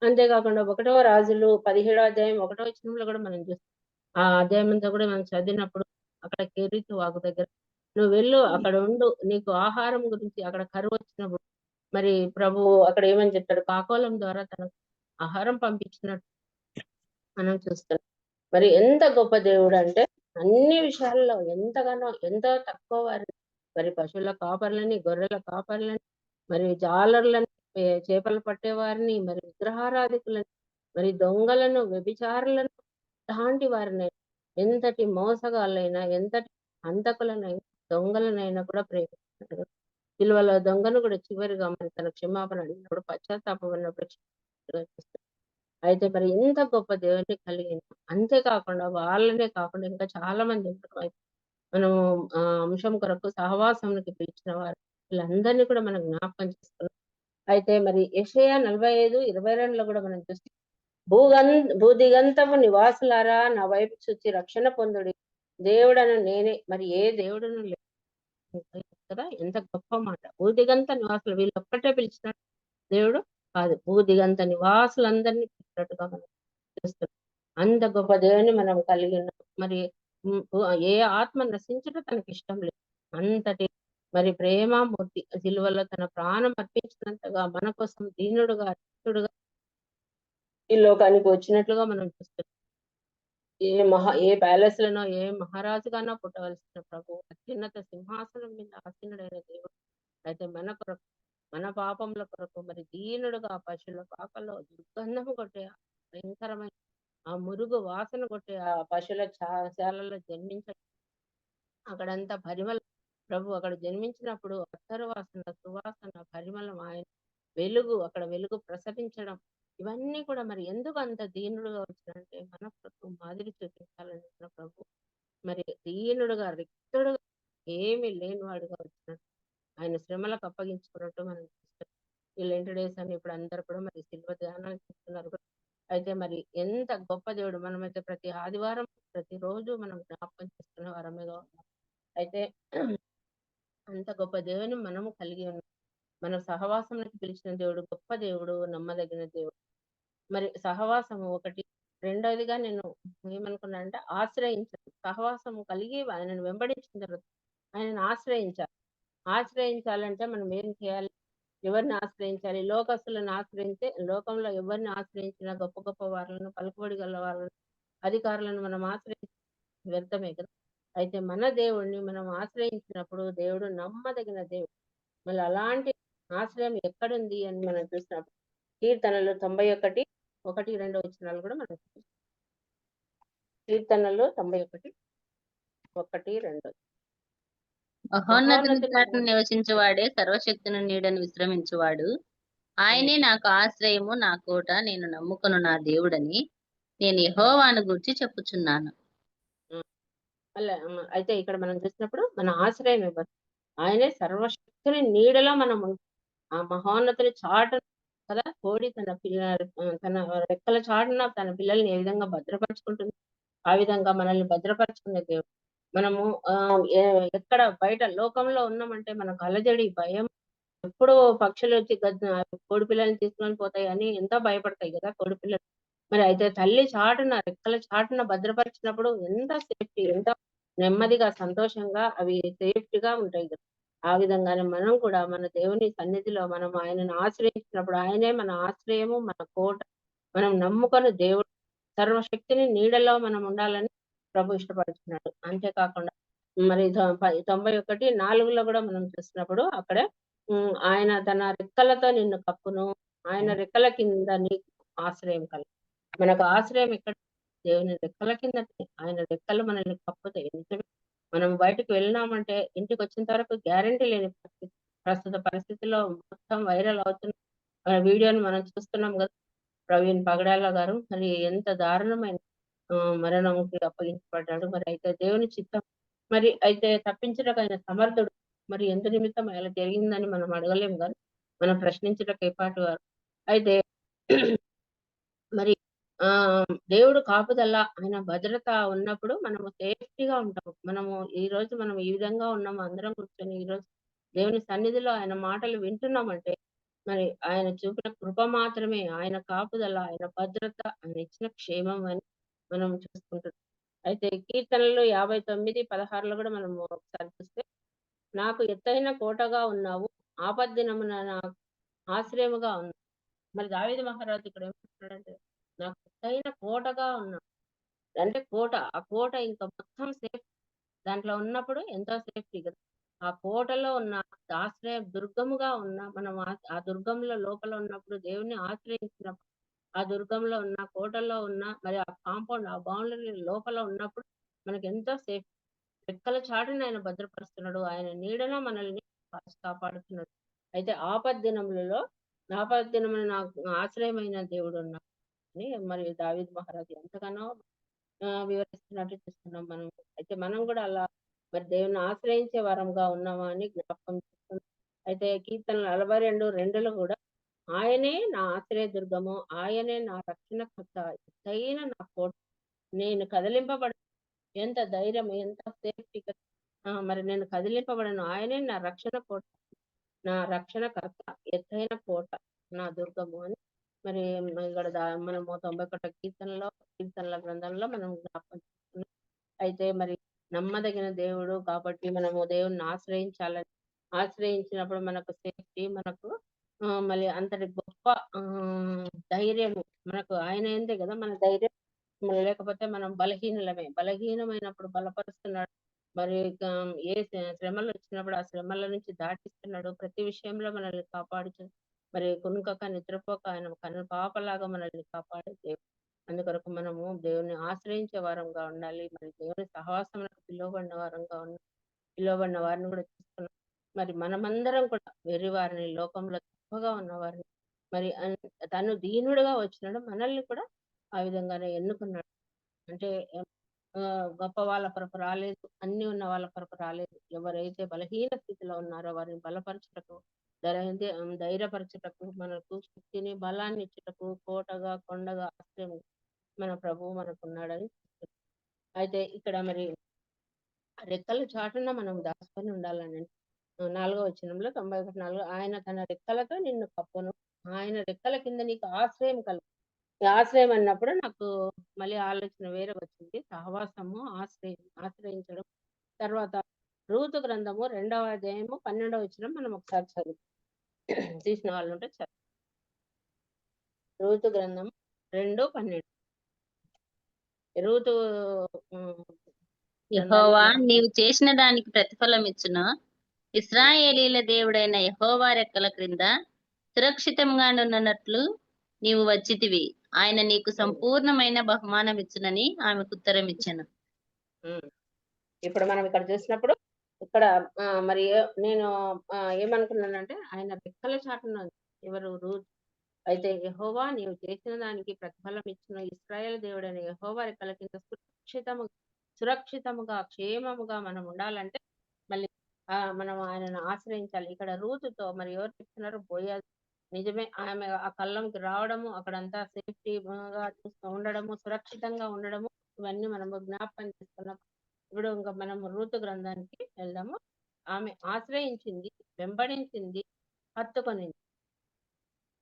అంతేకాకుండా 1వ రాజులు 17వ అధ్యాయం 1వ వచనంలో కూడా మనం చూస్తాం. ఆ అధ్యాయం అంతా కూడా మనం చదివినప్పుడు అక్కడ కెరీతు వాగు దగ్గర నువ్వు వెళ్ళు, అక్కడ ఉండు, నీకు ఆహారం గురించి అక్కడ కరువు వచ్చినప్పుడు మరి ప్రభువు అక్కడ ఏమని చెప్తాడు, కాకోలం ద్వారా తనకు ఆహారం పంపించినట్టు మనం చూస్తున్నాం. మరి ఎంత గొప్ప దేవుడు అంటే అన్ని విషయాల్లో ఎంతో తక్కువ వారిని, మరి పశువుల కాపర్లని, గొర్రెల కాపర్లని, మరి జాలర్లని, చేపలు పట్టేవారిని, మరి విగ్రహారాధికులని, మరి దొంగలను, వ్యభిచారులను, ఇలాంటి వారిని, ఎంతటి మోసగాళ్ళైనా, ఎంతటి హంతకులనైనా, దొంగలనైనా కూడా ప్రేమిస్తున్నాడు. సిలువలో దొంగను కూడా చివరిగా మరి తన క్షమాపణ అడిగినప్పుడు పశ్చాత్తాపం ఉన్నప్పుడు అయితే మరి ఇంత గొప్ప దేవుని కలిగింది. అంతేకాకుండా వాళ్ళనే కాకుండా ఇంకా చాలా మంది ఉంటారు. మనము అంశం కొరకు సహవాసంకి పిలిచిన వారు వీళ్ళందరినీ కూడా మనం జ్ఞాపకం చేసుకున్నాం. అయితే మరి యెషయా 45:22లో కూడా మనం చూస్తే భూదిగంతము నివాసులారా నా వైపు చూచి రక్షణ పొందుడి, దేవుడను నేనే, మరి ఏ దేవుడును లేదు కదా. ఎంత గొప్ప మాట. భూదిగంత నివాసులు వీళ్ళొక్కటే పిలిచిన దేవుడు కాదు, భూదిగంత నివాసులందరినీ పిలిచినట్టుగా మనం చూస్తున్నాం. అంత గొప్ప దేవుని మనం కలిగి ఉన్నాం. మరి ఏ ఆత్మ నశించడం తనకి ఇష్టం లేదు. అంతటి మరి ప్రేమామూర్తి సిలువలో తన ప్రాణం అర్పించినంతగా మన కోసం దీనుడుగా ఈ లోకానికి వచ్చినట్లుగా మనం చూస్తున్నాం. ఏ ప్యాలెస్ లోనో ఏ మహారాజుగానో పుట్టవలసిన ప్రభు అత్యున్నత సింహాసనం మీద ఆసీనుడైన దేవుడు అయితే మన కొరకు, మన పాపముల కొరకు మరి దీనుడుగా పశువుల పాకలో దుర్గంధము కొట్టే భయంకరమైన ఆ మురుగు వాసన కొట్టే ఆ పశువుల శాలలో జన్మించడం, అక్కడంతా పరిమళ ప్రభు అక్కడ జన్మించినప్పుడు అత్తరు వాసన, సువాసన, పరిమళం, ఆయన అక్కడ వెలుగు ప్రసరించడం, ఇవన్నీ కూడా మరి ఎందుకు అంత దీనుడుగా వచ్చినంటే మన కొరకు మాదిరి చూపించాలని మన ప్రభు మరి దీనుడుగా, రిక్తుడుగా, ఏమీ లేనివాడుగా వచ్చినట్టు ఆయన శ్రమలకు అప్పగించుకున్నట్టు మనం చూస్తాం. ఈ లెంట్ డేస్ అని ఇప్పుడు అందరు కూడా మరి శిల్వ ధ్యానాలు చేస్తున్నారు. అయితే మరి ఎంత గొప్ప దేవుడు. మనమైతే ప్రతి ఆదివారం ప్రతిరోజు మనం జ్ఞాపకం చేసుకునే వారమేగా ఉన్నాం. అయితే అంత గొప్ప దేవుని మనము కలిగి ఉన్నాం. మన సహవాసంలోకి పిలిచిన దేవుడు గొప్ప దేవుడు, నమ్మదగిన దేవుడు. మరి సహవాసము ఒకటి రెండవదిగా నేను ఏమనుకున్నానంటే ఆశ్రయించాలి. సహవాసం కలిగి ఆయనను వెంబడించిన తర్వాత ఆయనను ఆశ్రయించాలి. ఆశ్రయించాలంటే మనం ఏం చేయాలి? ఎవరిని ఆశ్రయించాలి? లోకస్తులను ఆశ్రయిస్తే లోకంలో ఎవరిని ఆశ్రయించినా గొప్ప గొప్ప వాళ్ళను, పలుకుబడి గల వాళ్ళను, అధికారులను మనం ఆశ్రయించి వ్యర్థమే కదా! అయితే మన దేవుడిని మనం ఆశ్రయించినప్పుడు దేవుడు నమ్మదగిన దేవుడు. మళ్ళీ అలాంటి ఆశ్రయం ఎక్కడుంది అని మనం చూసినప్పుడు కీర్తనలు 91 1, 2 వచనాలు కూడా మనం చూస్తాం. కీర్తనలు 91 1, 2 మహోన్నతుని మహోన్నతుని చాటున నివసించువాడే సర్వశక్తుని నీడను విశ్రమించువాడు. ఆయనే నాకు ఆశ్రయము, నా కోట, నేను నమ్ముకొను నా దేవుడని నేను యెహోవాను గూర్చి చెప్పుచున్నాను. అలా అయితే ఇక్కడ మనం చూసినప్పుడు మన ఆశ్రయం ఎవరు? ఆయనే సర్వశక్తుని నీడలో మనం ఉంటాం. ఆ మహోన్నతుని చాటున కదా కోడి తన రెక్కల చాటున తన పిల్లల్ని ఏ విధంగా భద్రపరుచుకుంటుంది, ఆ విధంగా మనల్ని భద్రపరుచుకునే దేవుడు. మనము ఎక్కడ బయట లోకంలో ఉన్నామంటే మనకు అలజడి, భయం, ఎప్పుడు పక్షులు వచ్చి కోడి పిల్లల్ని తీసుకొని పోతాయి అని ఎంతో భయపడతాయి కదా కోడి పిల్లలు. మరి అయితే తల్లి చాటున రెక్కల చాటున భద్రపరిచినప్పుడు ఎంత సేఫ్టీ, ఎంత నెమ్మదిగా, సంతోషంగా అవి సేఫ్టీగా ఉంటాయి కదా. ఆ విధంగానే మనం కూడా మన దేవుని సన్నిధిలో మనం ఆయనను ఆశ్రయించినప్పుడు ఆయనే మన ఆశ్రయము, మన కోట, మనం నమ్ముకొని దేవుడు సర్వశక్తిని నీడలో మనం ఉండాలని ప్రభు ఇష్టపడుతున్నాడు. అంతేకాకుండా మరి 91:4 కూడా మనం చూసినప్పుడు అక్కడ ఆయన తన రెక్కలతో నిన్ను కప్పును, ఆయన రెక్కల కింద నీకు ఆశ్రయం కలుగు. మనకు ఆశ్రయం ఎక్కడ? దేవుని రెక్కల కింద. ఆయన రెక్కలు మనల్ని కప్పుతాయి. నిజమే. మనం బయటకు వెళ్ళినామంటే ఇంటికి వచ్చేంత వరకు గ్యారంటీ లేని పరిస్థితి. ప్రస్తుత పరిస్థితిలో మొత్తం వైరల్ అవుతున్న వీడియోని మనం చూస్తున్నాం కదా. ప్రవీణ్ పగడాల గారు మరి ఎంత దారుణమైన మరణంకి అప్పగించబడ్డాడు. మరి అయితే దేవుని చిత్తం, మరి అయితే తప్పించడానికి ఆయన సమర్థుడు. మరి ఎంత నిమిత్తం అలా జరిగిందని మనం అడగలేము కానీ మనం ప్రశ్నించటకు ఏపాటి వారు. అయితే మరి దేవుడు కాపుదల, ఆయన భద్రత ఉన్నప్పుడు మనము సేఫ్టీగా ఉంటాము. మనము ఈ రోజు మనం ఈ విధంగా ఉన్నాము, అందరం కూర్చొని ఈ రోజు దేవుని సన్నిధిలో ఆయన మాటలు వింటున్నామంటే మరి ఆయన చూపిన కృప మాత్రమే, ఆయన కాపుదల, ఆయన భద్రత, ఆయన ఇచ్చిన క్షేమం అని మనం చూసుకుంటున్నాం. అయితే కీర్తనలు 59:16 కూడా మనం ఒకసారి చూస్తే, నాకు ఎత్తైన కోటగా ఉన్నావు, ఆపద్దినమున నాకు ఆశ్రయముగా ఉన్నావు. మరి దావీదు మహారాజు ఇక్కడ ఏమంటున్నాడంటే, నాకు ఎత్తైన కోటగా ఉన్నావు. అంటే కోట, ఆ కోట ఇంకా మొత్తం సేఫ్. దాంట్లో ఉన్నప్పుడు ఎంతో సేఫ్టీ కదా. ఆ కోటలో ఉన్న ఆశ్రయ దుర్గముగా ఉన్న మనం ఆ దుర్గంలో లోపల ఉన్నప్పుడు దేవుణ్ణి ఆశ్రయించినప్పుడు, ఆ దుర్గంలో ఉన్న కోటలో ఉన్న మరి ఆ కాంపౌండ్, ఆ బౌండరీ లోపల ఉన్నప్పుడు మనకి ఎంతో సేఫ్. రెక్కల చాటున ఆయన భద్రపరుస్తున్నాడు. ఆయన నీడలో మనల్ని కాపాడుతున్నాడు. అయితే ఆపద్దినమున నాకు ఆశ్రయమైన దేవుడు ఉన్నాడు అని మరి దావీదు మహారాజు ఎంతగానో వివరిస్తున్నట్టు చూస్తున్నాం మనం. అయితే మనం కూడా అలా మరి దేవుని ఆశ్రయించే వారంగా ఉన్నామా అని జ్ఞాపకం చేస్తున్నాం. అయితే కీర్తనలు 42:2 కూడా, ఆయనే నా ఆశ్రయ దుర్గము, ఆయనే నా రక్షణకర్త, ఎత్తైన నా కోట, నేను కదిలింపబడ. ఎంత ధైర్యం, ఎంత సేఫ్టీ. మరి నేను కదిలింపబడను, ఆయనే నా రక్షణ కోట, నా రక్షణకర్త, ఎత్తైన కోట, నా దుర్గము అని మరి ఇక్కడ మనము 91 కీర్తనల గ్రంథంలో మనం జ్ఞాపకం చేసుకున్నాం. అయితే మరి నమ్మదగిన దేవుడు కాబట్టి మనము దేవుణ్ణి ఆశ్రయించినప్పుడు మనకు సేఫ్టీ, మనకు మళ్ళీ అంతటి గొప్ప ధైర్యము మనకు ఆయన ఏందే కదా మన ధైర్యం. లేకపోతే మనం బలహీనమైనప్పుడు బలపరుస్తున్నాడు. మరి ఏ శ్రమలు వచ్చినప్పుడు ఆ శ్రమల నుంచి దాటిస్తున్నాడు. ప్రతి విషయంలో మనల్ని కాపాడుచు మరి కునుకక నిద్రపోక ఆయన కన్ను పాపలాగా మనల్ని కాపాడే దేవుడు. అందుకొరకు మనము దేవుని ఆశ్రయించే వారంగా ఉండాలి. మరి దేవుని సహవాసములకు పిలువబడిన వారిని కూడా చూస్తున్నాం. మరి మనమందరం కూడా వెర్రి వారిని, లోకంలో తక్కువగా ఉన్న వారిని, మరి తను దీనుడుగా వచ్చినాడు, మనల్ని కూడా ఆ విధంగానే ఎన్నుకున్నాడు. అంటే గొప్ప వాళ్ళ కొరకు రాలేదు, అన్ని ఉన్న వాళ్ళ కొరకు రాలేదు. ఎవరైతే బలహీన స్థితిలో ఉన్నారో వారిని బలపరచుటకు, ధైర్యపరచుటకు, మనకు శక్తిని, బలాన్ని ఇచ్చుటకు, కోటగా, కొండగా, ఆశ్రయం మన ప్రభువు మనకున్నాడని. అయితే ఇక్కడ మరి రెక్కల చాటున మనం దాచుకొని ఉండాలని 4వ వచనంలో 91:4, ఆయన తన రెక్కలతో నిన్ను కప్పును, ఆయన రెక్కల కింద నీకు ఆశ్రయం కలుగు. ఈ ఆశ్రయం అన్నప్పుడు నాకు మళ్ళీ ఆలోచన వేరే వచ్చింది. సహవాసము, ఆశ్రయించడం. తర్వాత రూతు గ్రంథము 2వ అధ్యాయము 12వ వచనం మనం ఒకసారి చదువు తీసిన వాళ్ళు ఉంటే చదువు. రూతు గ్రంథం 2:12. రూతు యెహోవా నీవు చేసిన దానికి ప్రతిఫలం ఇచ్చును. ఇశ్రాయేలీల దేవుడైన యెహోవా రెక్కల క్రింద సురక్షితంగా నున్నట్లు నీవు వచ్చితివి. ఆయన నీకు సంపూర్ణమైన బహుమానం ఇచ్చునని ఆమెకు ఉత్తరం ఇచ్చాను. ఇప్పుడు మనం ఇక్కడ చూసినప్పుడు ఇక్కడ మరి నేను ఏమనుకున్నానంటే ఆయన రెక్కల చాటున ఎవరు రూతు. అయితే యెహోవా నీవు చేసిన దానికి ప్రతిఫలం ఇచ్చిన ఇశ్రాయేలు దేవుడైన యెహోవా రెక్కల కింద సురక్షితముగా క్షేమముగా మనం ఉండాలంటే మళ్ళీ మనం ఆయనను ఆశ్రయించాలి. ఇక్కడ రూతుతో మరి ఎవరు చెప్తున్నారు? బోయాజు. నిజమే, ఆమె ఆ కళ్ళంకి రావడము, అక్కడంతా సేఫ్టీగా ఉండడము, సురక్షితంగా ఉండడము, ఇవన్నీ మనము జ్ఞాపకం చేసుకున్నాం. ఇప్పుడు ఇంకా మనం రూతు గ్రంథానికి వెళ్దాము. ఆమె ఆశ్రయించింది, వెంబడించింది,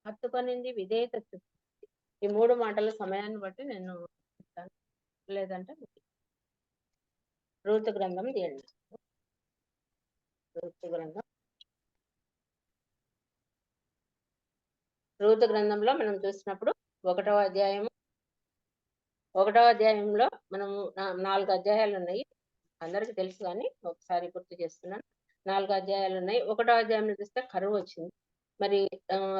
హత్తుకొనింది, విధేయత చూపించింది. ఈ 3 మాటల సమయాన్ని బట్టి నేను చెప్తాను. లేదంటే రూతు గ్రంథం తీయండి. రూతు గ్రంథంలో మనం చూసినప్పుడు 1వ అధ్యాయంలో మనము 4 అధ్యాయాలు ఉన్నాయి. అందరికి తెలుసు కానీ ఒకసారి గుర్తు చేస్తున్నాను. 4 అధ్యాయాలు ఉన్నాయి. 1వ అధ్యాయంలో చూస్తే కరువు వచ్చింది. మరి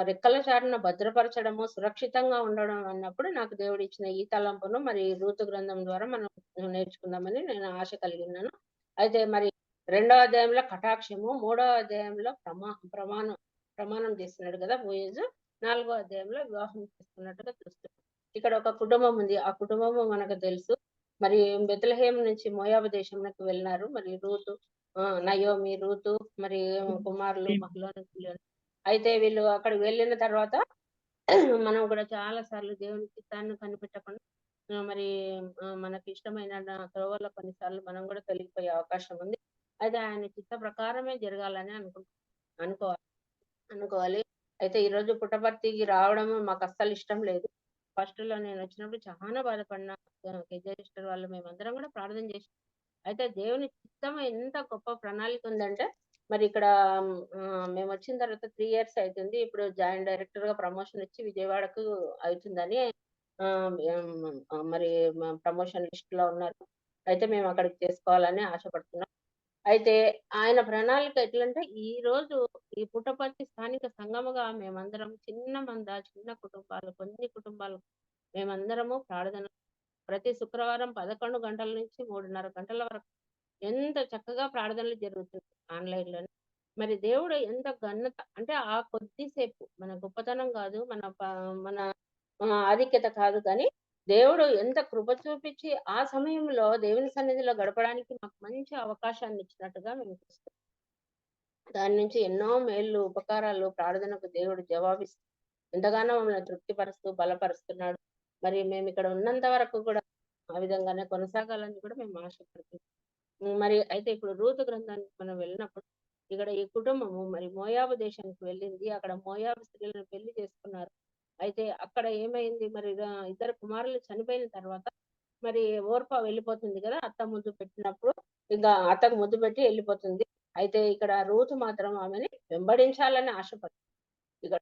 రెక్కల చాటున భద్రపరచడము, సురక్షితంగా ఉండడం అన్నప్పుడు నాకు దేవుడు ఇచ్చిన ఈ తలంపును మరి రూతు గ్రంథం ద్వారా మనం నేర్చుకుందామని నేను ఆశ కలిగి ఉన్నాను. అయితే మరి 2వ అధ్యాయంలో కటాక్షము, 3వ అధ్యాయంలో ప్రమాణం చేస్తున్నాడు కదా బోయజు, 4వ అధ్యాయంలో వివాహం చేసుకున్నట్టుగా చూస్తున్నాం. ఇక్కడ ఒక కుటుంబం ఉంది. ఆ కుటుంబము మనకు తెలుసు. మరి బెత్లెహేం నుంచి మోయాబు దేశంలోకి వెళ్ళినారు. మరి రూతు, నయోమి, రూతు, మరి కుమారులు, మహలోను. అయితే వీళ్ళు అక్కడికి వెళ్ళిన తర్వాత మనం కూడా చాలా సార్లు దేవుని చిత్తాన్ని కనిపెట్టకుండా మరి మనకి ఇష్టమైన త్రోవల్లో కొన్నిసార్లు మనం కూడా తొలగిపోయే అవకాశం ఉంది. అయితే ఆయన చిత్త ప్రకారమే జరగాలని అనుకోవాలి. అయితే ఈ రోజు పుట్టపర్తికి రావడం మాకు అస్సలు ఇష్టం లేదు. ఫస్ట్ లో నేను వచ్చినప్పుడు చాలా బాధపడిన. సిస్టర్ వాళ్ళు మేమందరం కూడా ప్రార్థన చేసి, అయితే దేవుని చిత్తం ఎంత గొప్ప ప్రణాళిక ఉందంటే మరి ఇక్కడ మేము వచ్చిన తర్వాత 3 years అవుతుంది. ఇప్పుడు జాయింట్ డైరెక్టర్ గా ప్రమోషన్ వచ్చి విజయవాడకు అవుతుందని మరి ప్రమోషన్ లిస్ట్ లో ఉన్నారు. అయితే మేము అక్కడికి చేసుకోవాలని ఆశపడుతున్నాం. అయితే ఆయన ప్రణాళిక ఎట్లంటే ఈ రోజు ఈ పుట్టపర్తి స్థానిక సంఘముగా మేమందరం చిన్న కుటుంబాలు, కొన్ని కుటుంబాలు మేమందరము ప్రార్థన ప్రతి శుక్రవారం 11 గంటల నుంచి 3:30 గంటల వరకు ఎంత చక్కగా ప్రార్థనలు జరుగుతుంది ఆన్లైన్ లోనే. మరి దేవుడు ఎంత ఘనత అంటే ఆ కొద్దిసేపు మన గొప్పతనం కాదు, మన ఆధిక్యత కాదు, కానీ దేవుడు ఎంత కృప చూపించి ఆ సమయంలో దేవుని సన్నిధిలో గడపడానికి మాకు మంచి అవకాశాన్ని ఇచ్చినట్టుగా మేము చూస్తాం. దాని నుంచి ఎన్నో మేళ్ళు, ఉపకారాలు, ప్రార్థనకు దేవుడు జవాబిస్తూ ఎంతగానో మమ్మల్ని తృప్తిపరుస్తూ బలపరుస్తున్నాడు. మరి మేము ఇక్కడ ఉన్నంత వరకు కూడా ఆ విధంగానే కొనసాగాలని కూడా మేము ఆశపడుతున్నాం. మరి అయితే ఇప్పుడు రూతు గ్రంథానికి మనం వెళ్ళినప్పుడు ఇక్కడ ఈ కుటుంబము మరి మోయాబు దేశానికి వెళ్ళింది. అక్కడ మోయాబు స్త్రీలను పెళ్లి చేసుకున్నారు. అయితే అక్కడ ఏమైంది, మరి 2 కుమారులు చనిపోయిన తర్వాత మరి ఓర్పా వెళ్ళిపోతుంది కదా, అత్త ముద్దు పెట్టినప్పుడు ఇంకా అత్తకు ముద్దు పెట్టి వెళ్ళిపోతుంది. అయితే ఇక్కడ రూతు మాత్రం ఆమెని వెంబడించాలని ఆశపడుతుంది. ఇక్కడ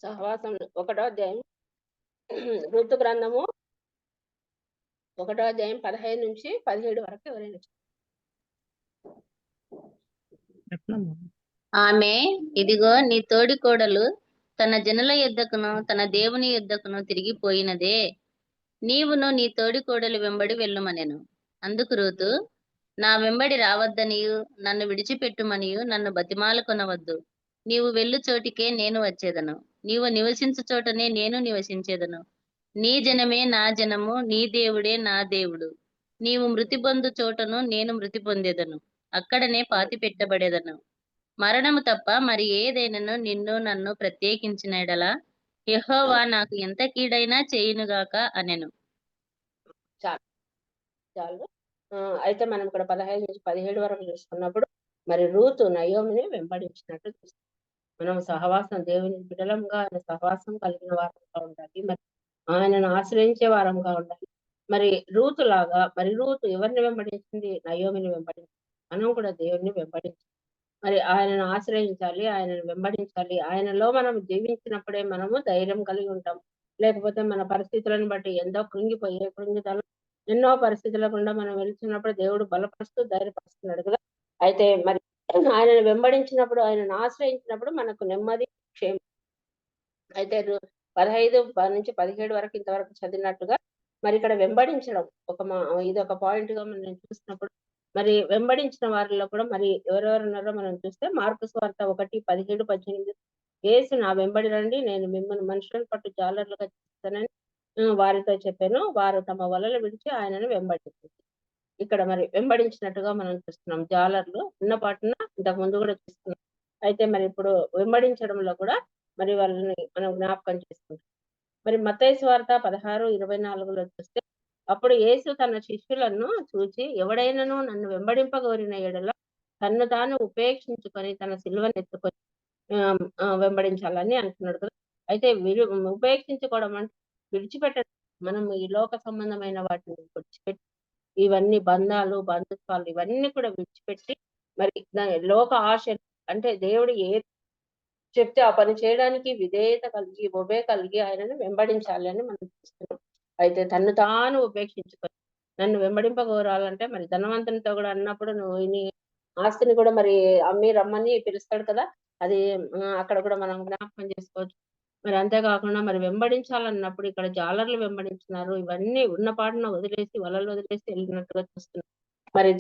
సహవాసం 1వ అధ్యాయం రూతు గ్రంథము 1వ అధ్యాయం 15 నుంచి 17 వరకు ఎవరైనా ఆమె, ఇదిగో నీ తోడి కోడలు తన జనుల యుద్ధకును తన దేవుని యుద్ధకును తిరిగిపోయినదే, నీవును నీ తోడి కోడలు వెంబడి వెళ్ళుమనెను. అందుకు రూతు, నా వెంబడి రావద్దనియు నన్ను విడిచిపెట్టుమనియు నన్ను బతిమాలుకొనవద్దు. నీవు వెళ్ళు చోటికే నేను వచ్చేదను, నీవు నివసించు చోటనే నేను నివసించేదను. నీ జనమే నా జనము, నీ దేవుడే నా దేవుడు. నీవు మృతి పొందు చోటను నేను మృతి పొందేదను, అక్కడనే పాతి పెట్టబడేదను. మరణము తప్ప మరి ఏదైనాను నిన్ను నన్ను ప్రత్యేకించిన ఎడల యెహోవా నాకు ఎంత కీడైనా చేయునుగాక అనెను. చాలు. అయితే మనం ఇక్కడ 15 నుంచి 17 వరకు చూసుకున్నప్పుడు మరి రూతు నయోమిని వెంబడించినట్టు చూస్తాం. మనం సహవాసం దేవుని బిడలంగా ఆయన సహవాసం కలిగిన వారంగా ఉండాలి. మరి ఆయనను ఆశ్రయించే వారంగా ఉండాలి. మరి రూతు లాగా, మరి రూతు ఎవరిని వెంబడించింది? నయోమిని వెంబడించింది. మనం కూడా దేవుణ్ణి వెంబడించాలి. మరి ఆయనను ఆశ్రయించాలి, ఆయనను వెంబడించాలి. ఆయనలో మనం జీవించినప్పుడే మనము ధైర్యం కలిగి ఉంటాం. లేకపోతే మన పరిస్థితులను బట్టి ఎంతో కృంగిదనం ఎన్నో పరిస్థితుల గుండా మనం వెళ్తున్నప్పుడు దేవుడు బలపరుస్తూ ధైర్యపరుస్తున్నాడు కదా. అయితే మరి ఆయనను వెంబడించినప్పుడు, ఆయనను ఆశ్రయించినప్పుడు మనకు నెమ్మది, క్షేమం. అయితే 15 నుంచి 17 వరకు ఇంతవరకు చదివినట్టుగా మరి ఇక్కడ వెంబడించడం ఇది ఒక పాయింట్ గా మనం చూసినప్పుడు, మరి వెంబడించిన వారిలో కూడా మరి ఎవరెవరు ఉన్నారో మనం చూస్తే మార్కు సువార్త 1:17-18 యేసు నా వెంబడి రండి, నేను మిమ్మల్ని మనుషులను పట్టు జాలర్లుగా చేస్తానని వారితో చెప్పాను. వారు తమ వలలు విడిచి ఆయనను వెంబడించారు. ఇక్కడ మరి వెంబడించినట్టుగా మనం చూస్తున్నాం. జాలర్లు ఉన్న పాటున ఇంతకు ముందు కూడా చూస్తున్నాం. అయితే మరి ఇప్పుడు వెంబడించడంలో కూడా మరి వాళ్ళని మనం జ్ఞాపకం చేసుకుంటాం. మరి మత్తయి సువార్త 16:24 చూస్తే, అప్పుడు యేసు తన శిష్యులను చూచి, ఎవడైనను నన్ను వెంబడింపగోరిన ఎడల తన్ను తాను ఉపేక్షించుకొని తన సిలువను ఎత్తుకొని వెంబడించాలని అంటున్నాడు కదా. అయితే ఉపేక్షించుకోవడం అంటే విడిచిపెట్టడం. మనం ఈ లోక సంబంధమైన వాటిని విడిచిపెట్టి, ఇవన్నీ బంధాలు, బంధుత్వాలు ఇవన్నీ కూడా విడిచిపెట్టి, మరి లోక ఆశ అంటే దేవుడు చెప్తే ఆ పని చేయడానికి విధేయత కలిగి, కలిగి ఆయనను వెంబడించాలి అని మనం చూస్తున్నాం. అయితే తన్ను తాను ఉపేక్షించుకొని నన్ను వెంబడింపగోరాలంటే మరి ధనవంతునితో కూడా అన్నప్పుడు నువ్వు నీ ఆస్తిని కూడా మరి అమ్మి రమ్మని పిలుస్తాడు కదా. అది అక్కడ కూడా మనం జ్ఞాపకం చేసుకోవచ్చు. మరి అంతేకాకుండా మరి వెంబడించాలన్నప్పుడు ఇక్కడ జాలర్లు వెంబడించినారు. ఇవన్నీ ఉన్న పాటున వదిలేసి, వలలు వదిలేసి వెళ్ళినట్టుగా చూస్తున్నాం. మరి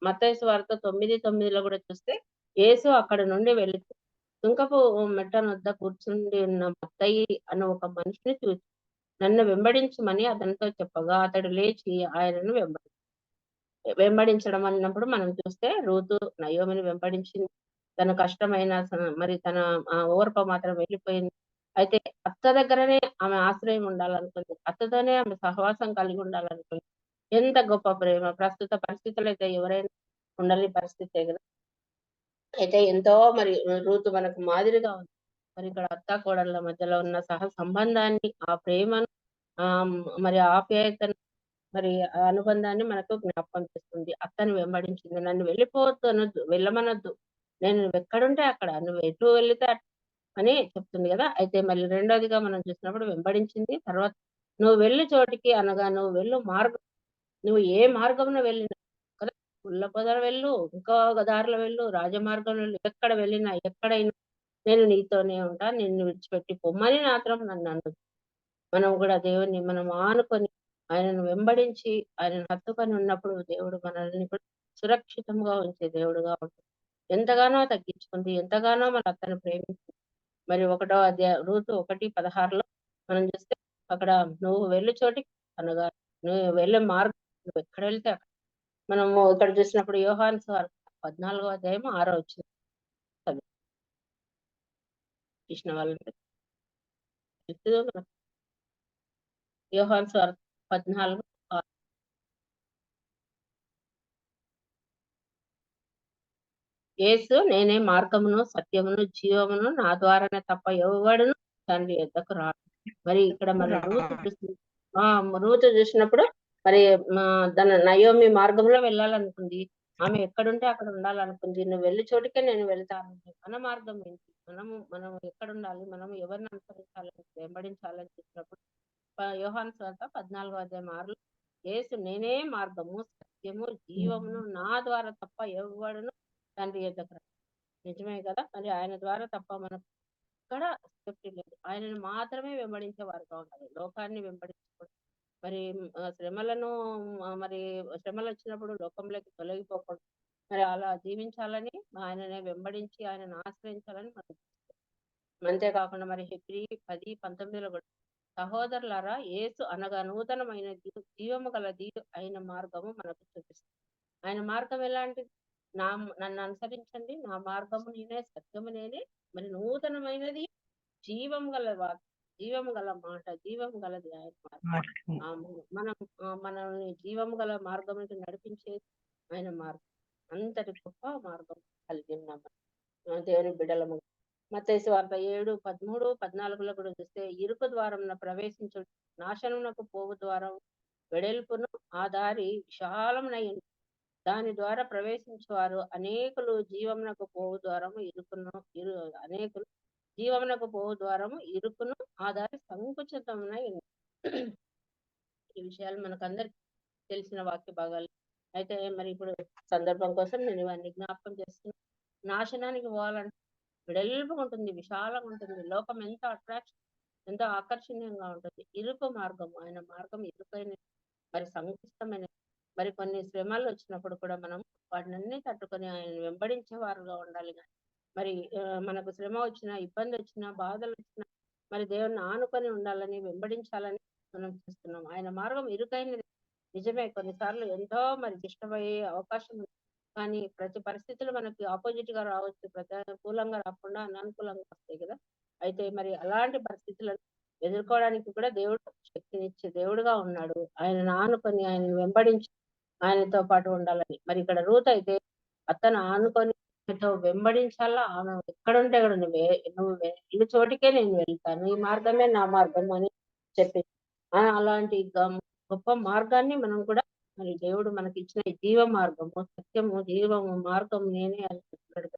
మత్తయి సువార్త 9:9 కూడా చూస్తే, యేసు అక్కడ నుండి వెళ్ళి సుంకపు మెట్టనొద్ద కూర్చుండి ఉన్న మత్తయి అన్న ఒక మనిషిని చూసి నన్ను వెంబడించమని అతనితో చెప్పగా అతడు లేచి ఆయనను వెంబడించడం అన్నప్పుడు మనం చూస్తే రూతు నయోమిని వెంబడించింది. తన కష్టమైన మరి తన ఓర్ప మాత్రం వెళ్ళిపోయింది. అయితే అత్త దగ్గరనే ఆమె ఆశ్రయం ఉండాలనుకుంది. అత్తతోనే ఆమె సహవాసం కలిగి ఉండాలనుకుంది. ఎంత గొప్ప ప్రేమ! ప్రస్తుత పరిస్థితులు అయితే ఎవరైనా ఉండని పరిస్థితే కదా. అయితే ఎంతో మరి రూతు మనకు మాదిరిగా ఉంది. మరి ఇక్కడ అత్త కోడళ్ళ మధ్యలో ఉన్న సంబంధాన్ని, ఆ ప్రేమను, మరి ఆప్యాయతను, మరి ఆ అనుబంధాన్ని మనకు జ్ఞాపకం చేస్తుంది. అత్తను వెంబడించింది. నన్ను వెళ్ళిపోవద్దు, వెళ్ళమనొద్దు, నేను నువ్వు ఎక్కడుంటే అక్కడ, నువ్వు ఎటు వెళితే అని చెప్తుంది కదా. అయితే మళ్ళీ రెండోదిగా మనం చూసినప్పుడు వెంబడించింది. తర్వాత నువ్వు వెళ్ళు చోటికి అనగా నువ్వు వెళ్ళు మార్గం, నువ్వు ఏ మార్గంలో వెళ్ళినా కదా, పుల్ల పొదర వెళ్ళు, ఇంకో దారిలో వెళ్ళు, రాజమార్గంలో వెళ్ళు, ఎక్కడ వెళ్ళినా ఎక్కడైనా నేను నీతోనే ఉంటా, నిన్ను విడిచిపెట్టి పొమ్మని మాత్రం నన్ను అనదు. మనం కూడా దేవుణ్ణి మనం ఆనుకొని ఆయనను వెంబడించి ఆయనను హత్తుకొని ఉన్నప్పుడు దేవుడు మనల్ని కూడా సురక్షితంగా ఉంచే దేవుడుగా ఉంటుంది. ఎంతగానో తగ్గించుకుంది, ఎంతగానో మన అతను ప్రేమించింది. మరి 1వ అధ్యాయం రూతు 1:16 మనం చూస్తే అక్కడ నువ్వు వెళ్ళు చోటికి అనగా నువ్వు వెళ్ళే మార్గం, నువ్వు ఎక్కడ వెళ్తే అక్కడ. మనము ఇక్కడ చూసినప్పుడు యోహాను సువార్త 14వ అధ్యాయం 6వ వచనం చూసిన వాళ్ళంటే యోహాను సువార్త 14:6. యేసు నేనే మార్గమును, సత్యమును, జీవమును, నా ద్వారానే తప్ప ఎవడును తండ్రి యొద్దకు రాడు. మరి ఇక్కడ మరి రూతు చూసినప్పుడు మరి తన నయోమి మార్గంలో వెళ్ళాలనుకుంది. ఆమె ఎక్కడుంటే అక్కడ ఉండాలనుకుంది. నువ్వు వెళ్ళి చోటికే నేను వెళ్తాను. మన మార్గం ఏంటి? మనం ఎక్కడ ఉండాలి? మనం ఎవరిని అనుసరించాలని, వెంబడించాలని చూసినప్పుడు యోహాను సువార్త 14వ అధ్యాయం 6లో యేసు నేనే మార్గము, సత్యము, జీవమును, నా ద్వారా తప్ప ఎవడును తండ్రి యొద్దకు రాడు. నిజమే కదా. మరి ఆయన ద్వారా తప్ప మనకు ఎక్కడ సేఫ్టీ లేదు. ఆయనను మాత్రమే వెంబడించే వారుగా ఉండాలి. లోకాన్ని వెంబడించకూడదు. మరి శ్రమలను మరి శ్రమలు వచ్చినప్పుడు లోకంలోకి తొలగిపోకూడదు. మరి అలా జీవించాలని, ఆయననే వెంబడించి ఆయనను ఆశ్రయించాలని మనం అంతేకాకుండా మరి హెబ్రీ 10:19 కూడా సహోదరులారా, యేసు అనగా నూతనమైన జీవము గల అయిన మార్గము మనకు చూపిస్తుంది. ఆయన మార్గం ఎలాంటిది? నన్ను అనుసరించండి, నా మార్గము నేనే, సత్యము నేనే, మరి నూతనమైనది, జీవం గల జీవము గల మాట, జీవము గలది ఆయన మార్గం. మనల్ని జీవము గల మార్గం నడిపించేది ఆయన మార్గం. అంతటి గొప్ప మార్గం కలిగి ఉన్నాం దేవుని బిడ్డలము. మత్తయి సువార్త 7:13-14 కూడా చూస్తే ఇరుకు ద్వారమున ప్రవేశించు నాశనమునకు పోవు ద్వారం వెడల్పును ఆ దారి విశాలమునైన దాని ద్వారా ప్రవేశించేవారు అనేకులు జీవమునకు పోవు ద్వారము అనేకులు జీవమునకు పోవు ద్వారము ఇరుకును ఆ దారి సంకుచితమునై ఈ విషయాలు మనకందరికి తెలిసిన వాక్య భాగాలు. అయితే మరి ఇప్పుడు సందర్భం కోసం నేను ఇవన్నీ జ్ఞాపకం చేస్తున్నాను. నాశనానికి పోవాలంటే వెడల్పుగా ఉంటుంది, విశాలంగా ఉంటుంది. లోకం ఎంతో ఆకర్షణీయంగా ఉంటుంది. ఇరుకు మార్గం, ఆయన మార్గం ఇరుకైన మరి సంక్లిష్టమైన మరి కొన్ని శ్రమలు వచ్చినప్పుడు కూడా మనం వాటినన్నీ తట్టుకొని ఆయన వెంబడించే వారుగా ఉండాలి. మరి మనకు శ్రమ వచ్చినా, ఇబ్బంది వచ్చినా, బాధలు వచ్చినా మరి దేవుని ఆనుకొని ఉండాలని, వెంబడించాలని మనం చూస్తున్నాం. ఆయన మార్గం ఇరుకైనది నిజమే. కొన్నిసార్లు ఎంతో మరి ఇష్టమయ్యే అవకాశం ఉంది. కానీ ప్రతి పరిస్థితులు మనకి ఆపోజిట్ గా రావచ్చు, ప్రతికూలంగా రాకుండా అననుకూలంగా వస్తాయి కదా. అయితే మరి అలాంటి పరిస్థితులను ఎదుర్కోవడానికి కూడా దేవుడు శక్తినిచ్చే దేవుడుగా ఉన్నాడు. ఆయన ఆనుకొని ఆయన వెంబడించి ఆయనతో పాటు ఉండాలని. మరి ఇక్కడ రూత్ అయితే అతను ఆనుకొని వెంబడించాలా. ఆమె ఎక్కడుంటే అక్కడ నువ్వు వెళ్ళి చోటికే నేను వెళ్తాను, ఈ మార్గమే నా మార్గం అని చెప్పి అలాంటి గొప్ప మార్గాన్ని మనం కూడా మరి దేవుడు మనకి ఇచ్చిన జీవ మార్గము, సత్యము, జీవము, మార్గం నేనే అని చెప్తున్నాడు.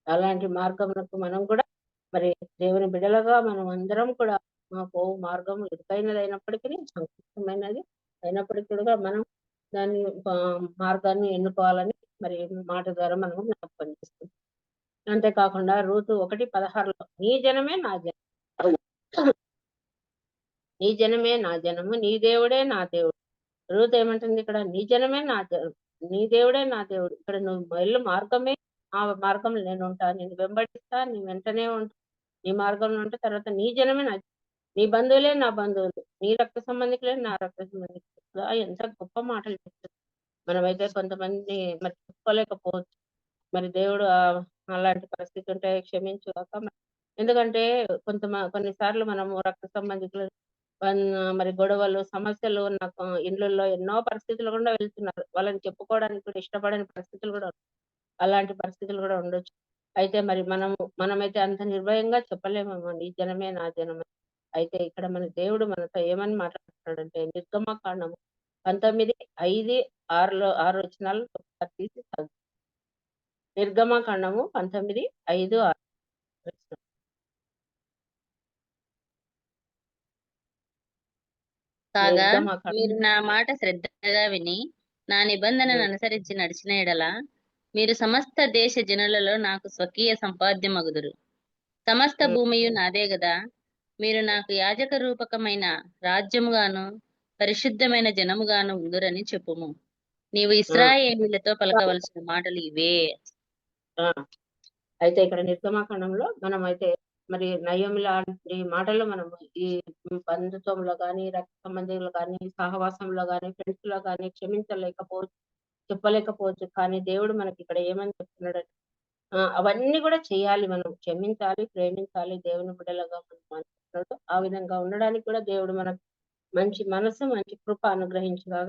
అలాంటి మార్గమునకు మనం కూడా మరి దేవుని బిడలగా మనం అందరం కూడా పోవు మార్గం ఇరుకైనది అయినప్పటికీ, సంక్లిష్టమైనది అయినప్పటికీ కూడా మనం దాన్ని మార్గాన్ని ఎన్నుకోవాలని మరి మాట ద్వారా మనం జ్ఞాపకం చేస్తాం. అంతేకాకుండా రూతు 1:16 నీ జనమే నా జనం, నీ జనమే నా జనము, నీ దేవుడే నా దేవుడు. రూతు ఏమంటుంది ఇక్కడ? నీ జనమే నా జనం, నీ దేవుడే నా దేవుడు. ఇక్కడ నువ్వు వెళ్ళు మార్గమే ఆ మార్గంలో నేను ఉంటాను, నేను వెంబడిస్తా, నీ వెంటనే ఉంటా, నీ మార్గంలో ఉంటా. తర్వాత నీ జనమే నా, నీ బంధువులే నా బంధువులు, నీ రక్త సంబంధికులే నా రక్త సంబంధికులు. ఎంత గొప్ప మాటలు చెప్తారు. మనమైతే కొంతమంది మరి చెప్పుకోలేకపోవచ్చు. మరి దేవుడు అలాంటి పరిస్థితి ఉంటే క్షమించు. ఎందుకంటే కొన్నిసార్లు మనము రక్త సంబంధికులు మరి గొడవలు, సమస్యలు నాకు ఇండ్లలో ఎన్నో పరిస్థితులు కూడా వెళ్తున్నారు. వాళ్ళని చెప్పుకోవడానికి కూడా ఇష్టపడని పరిస్థితులు కూడా, అలాంటి పరిస్థితులు కూడా ఉండొచ్చు. అయితే మరి మనమైతే అంత నిర్భయంగా చెప్పలేమేమో నీ జనమే నా జనమే. అయితే ఇక్కడ మన దేవుడు మనతో ఏమని మాట్లాడుతున్నాడంటే నిర్గమకాండము 19:5-6 వచనాలు తీసి చదువు. నిర్గమకాండము 19:5-6. కాగా నిర్గమకాండం మీరు నా మాట శ్రద్ధగా విని నా నిబంధనను అనుసరించి నడిచిన ఎడల మీరు సమస్త దేశ జనులలో నాకు స్వకీయ సంపాద్యమగుదురు. సమస్త భూమియు నాదే గదా. మీరు నాకు యాజక రూపకమైన రాజ్యముగాను పరిశుద్ధమైన జనముగాను ఉందురని చెప్పుము. నీవు ఇశ్రాయేలీయులతో పలకవలసిన మాటలు ఇవే. అయితే ఇక్కడ నిర్గమకాండంలో మనం అయితే మరి నయం లాంటి మాటలు మనం ఈ బంధుత్వంలో కానీ, రక్త సంబంధికులు కానీ, సహవాసంలో కానీ, ఫ్రెండ్స్ లో కానీ చెప్పలేకపోవచ్చు. కానీ దేవుడు మనకి ఇక్కడ ఏమని చెప్తున్నాడు? అవన్నీ కూడా చేయాలి. మనం క్షమించాలి, ప్రేమించాలి, దేవుని బిడ్డలుగా మనం అనుకుంటున్నాడు. ఆ విధంగా ఉండడానికి కూడా దేవుడు మనకు మంచి మనసు, మంచి కృప అనుగ్రహించగా.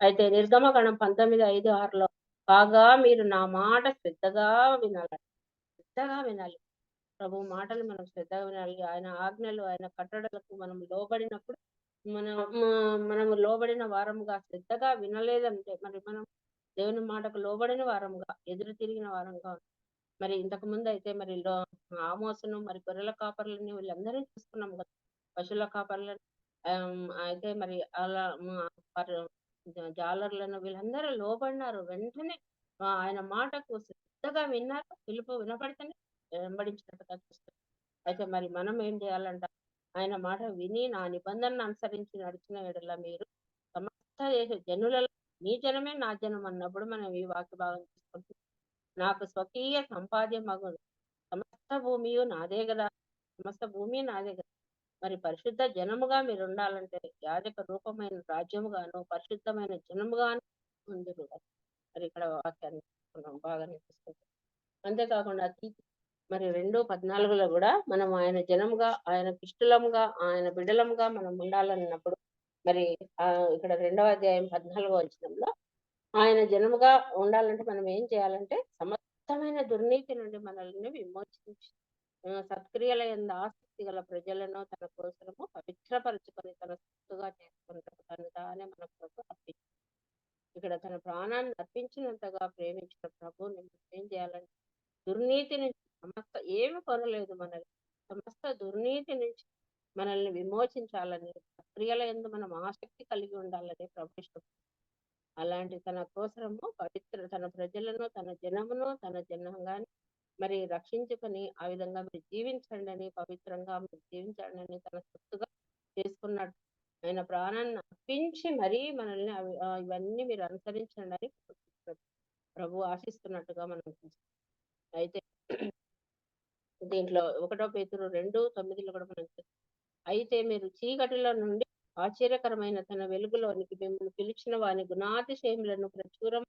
అయితే నిర్గమకాండం 19:5-6లో కాగా మీరు నా మాట శ్రద్ధగా వినాలి. ప్రభు మాటలు మనం శ్రద్ధగా వినాలి. ఆయన ఆజ్ఞలు, ఆయన కట్టడలకు మనం లోబడినప్పుడు మనము లోబడిన వారముగా, శ్రద్ధగా వినలేదంటే మరి మనం దేవుని మాటకు లోబడిన వారముగా, ఎదురు తిరిగిన వారంగా. మరి ఇంతకు ముందు అయితే మరి ఆమోసును, మరి గొర్రెల కాపర్లని వీళ్ళందరినీ చూసుకున్నాం కదా, పశువుల కాపర్లను. అయితే మరి అలా జాలర్లను వీళ్ళందరూ లోబడినారు. వెంటనే ఆయన మాటకు శ్రద్ధగా విన్నారు. పిలుపు వినపడితేనే వెంబడించినట్టుగా చూస్తారు. అయితే మరి మనం ఏం చేయాలంట? ఆయన మాట విని నా నిబంధనను అనుసరించి నడిచిన ఎడల మీరు సమస్త జనులలో నీ జనమే నా జనం అన్నప్పుడు మనం ఈ వాక్య భాగం తీసుకుంటున్నాం. నాకు స్వకీయ సంపాద్యమగును, సమస్త భూమియు నాదే కదా, సమస్త భూమి నాదే కదా. మరి పరిశుద్ధ జనముగా మీరు ఉండాలంటే యాజక రూపమైన రాజ్యముగాను, పరిశుద్ధమైన జనముగాను ఉందిరు. మరి ఇక్కడ వాక్యాన్ని బాగా నేర్చుకుంటాం. అంతేకాకుండా మరి 2:14లో కూడా మనం ఆయన జనముగా, ఆయన ఇష్టలముగా, ఆయన బిడ్డలముగా మనం ఉండాలన్నప్పుడు మరి ఇక్కడ 2వ అధ్యాయం 14వ వచనంలో ఆయన జనముగా ఉండాలంటే మనం ఏం చేయాలంటే సమస్తమైన దుర్నీతి నుండి మనల్ని విమోచించి సత్క్రియల యందు ఆసక్తి గల ప్రజలను తన కోసము పవిత్రపరచుకొని తన సొత్తుగా చేసుకుంటారు. తను తానే మన కొరకు అర్పించారు. ఇక్కడ తన ప్రాణాన్ని అర్పించినంతగా ప్రేమించిన ప్రభు ఏం చేయాలంటే దుర్నీతి నుంచి సమస్త ఏమి కొనలేదు మనల్ని, సమస్త దుర్నీతి నుంచి మనల్ని విమోచించాలని, సత్క్రియల యందు మనం ఆసక్తి కలిగి ఉండాలని ప్రభు ఇష్టపడుతున్నాడు. అలాంటి తన కోసము తన ప్రజలను, తన జనమును, తన జనాంగాన్ని మరి రక్షించుకొని ఆ విధంగా మీరు జీవించండి అని, పవిత్రంగా మీరు జీవించండి అని తన సొత్తుగా చేసుకున్నట్టు ఆయన ప్రాణాన్ని అర్పించి మరీ మనల్ని ఇవన్నీ మీరు అనుసరించండి అని ప్రభు ఆశిస్తున్నట్టుగా మనం చూస్తాం. అయితే దీంట్లో 1 పేతురు 2:9 కూడా మనం చూస్తాం. అయితే మీరు చీకటిలో నుండి ఆశ్చర్యకరమైన తన వెలుగులోనికి మిమ్మల్ని పిలిచిన వాని గుణాతిశయములను ప్రచురం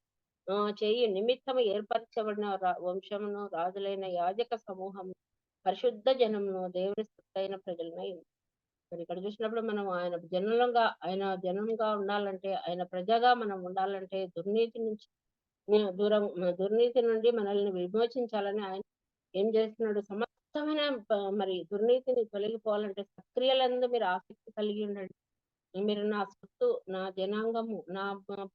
చేయి నిమిత్తము ఏర్పరచబడిన వంశమును, రాజులైన యాజక సమూహము, పరిశుద్ధ జనమును, దేవుని సొత్తైన ప్రజలనై మరి ఇక్కడ చూసినప్పుడు మనం ఆయన జనంగా ఉండాలంటే, ఆయన ప్రజగా మనం ఉండాలంటే దుర్నీతి నుంచి దుర్నీతి నుండి మనల్ని విమోచించాలని ఆయన ఏం చేస్తున్నాడు? సమస్తమైన మరి దుర్నీతిని తొలగిపోవాలంటే సత్క్రియలందు మీరు ఆసక్తి కలిగి ఉండండి. మీరు నా సొత్తు, నా జనాంగము, నా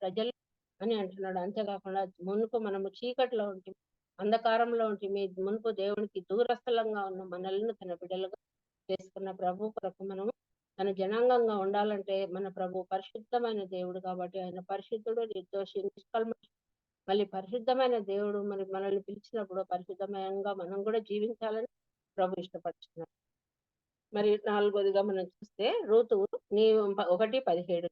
ప్రజలు అని అంటున్నాడు. అంతేకాకుండా మునుపు మనము చీకటిలో ఉంటే, అంధకారంలో ఉంటే, మీ మునుపు దేవునికి దూరస్థలంగా ఉన్న మనల్ని తన బిడ్డలుగా చేసుకున్న ప్రభు కొరకు మనము తన జనాంగంగా ఉండాలంటే మన ప్రభు పరిశుద్ధమైన దేవుడు కాబట్టి ఆయన పరిశుద్ధుడు, నిర్దోషి, నిష్కల్మష, మళ్ళీ పరిశుద్ధమైన దేవుడు మరి మనల్ని పిలిచినప్పుడు పరిశుద్ధమయంగా మనం కూడా జీవించాలని ప్రభు ఇష్టపడుతున్నాడు. మరి 4వదిగా మనం చూస్తే రూతు 1:17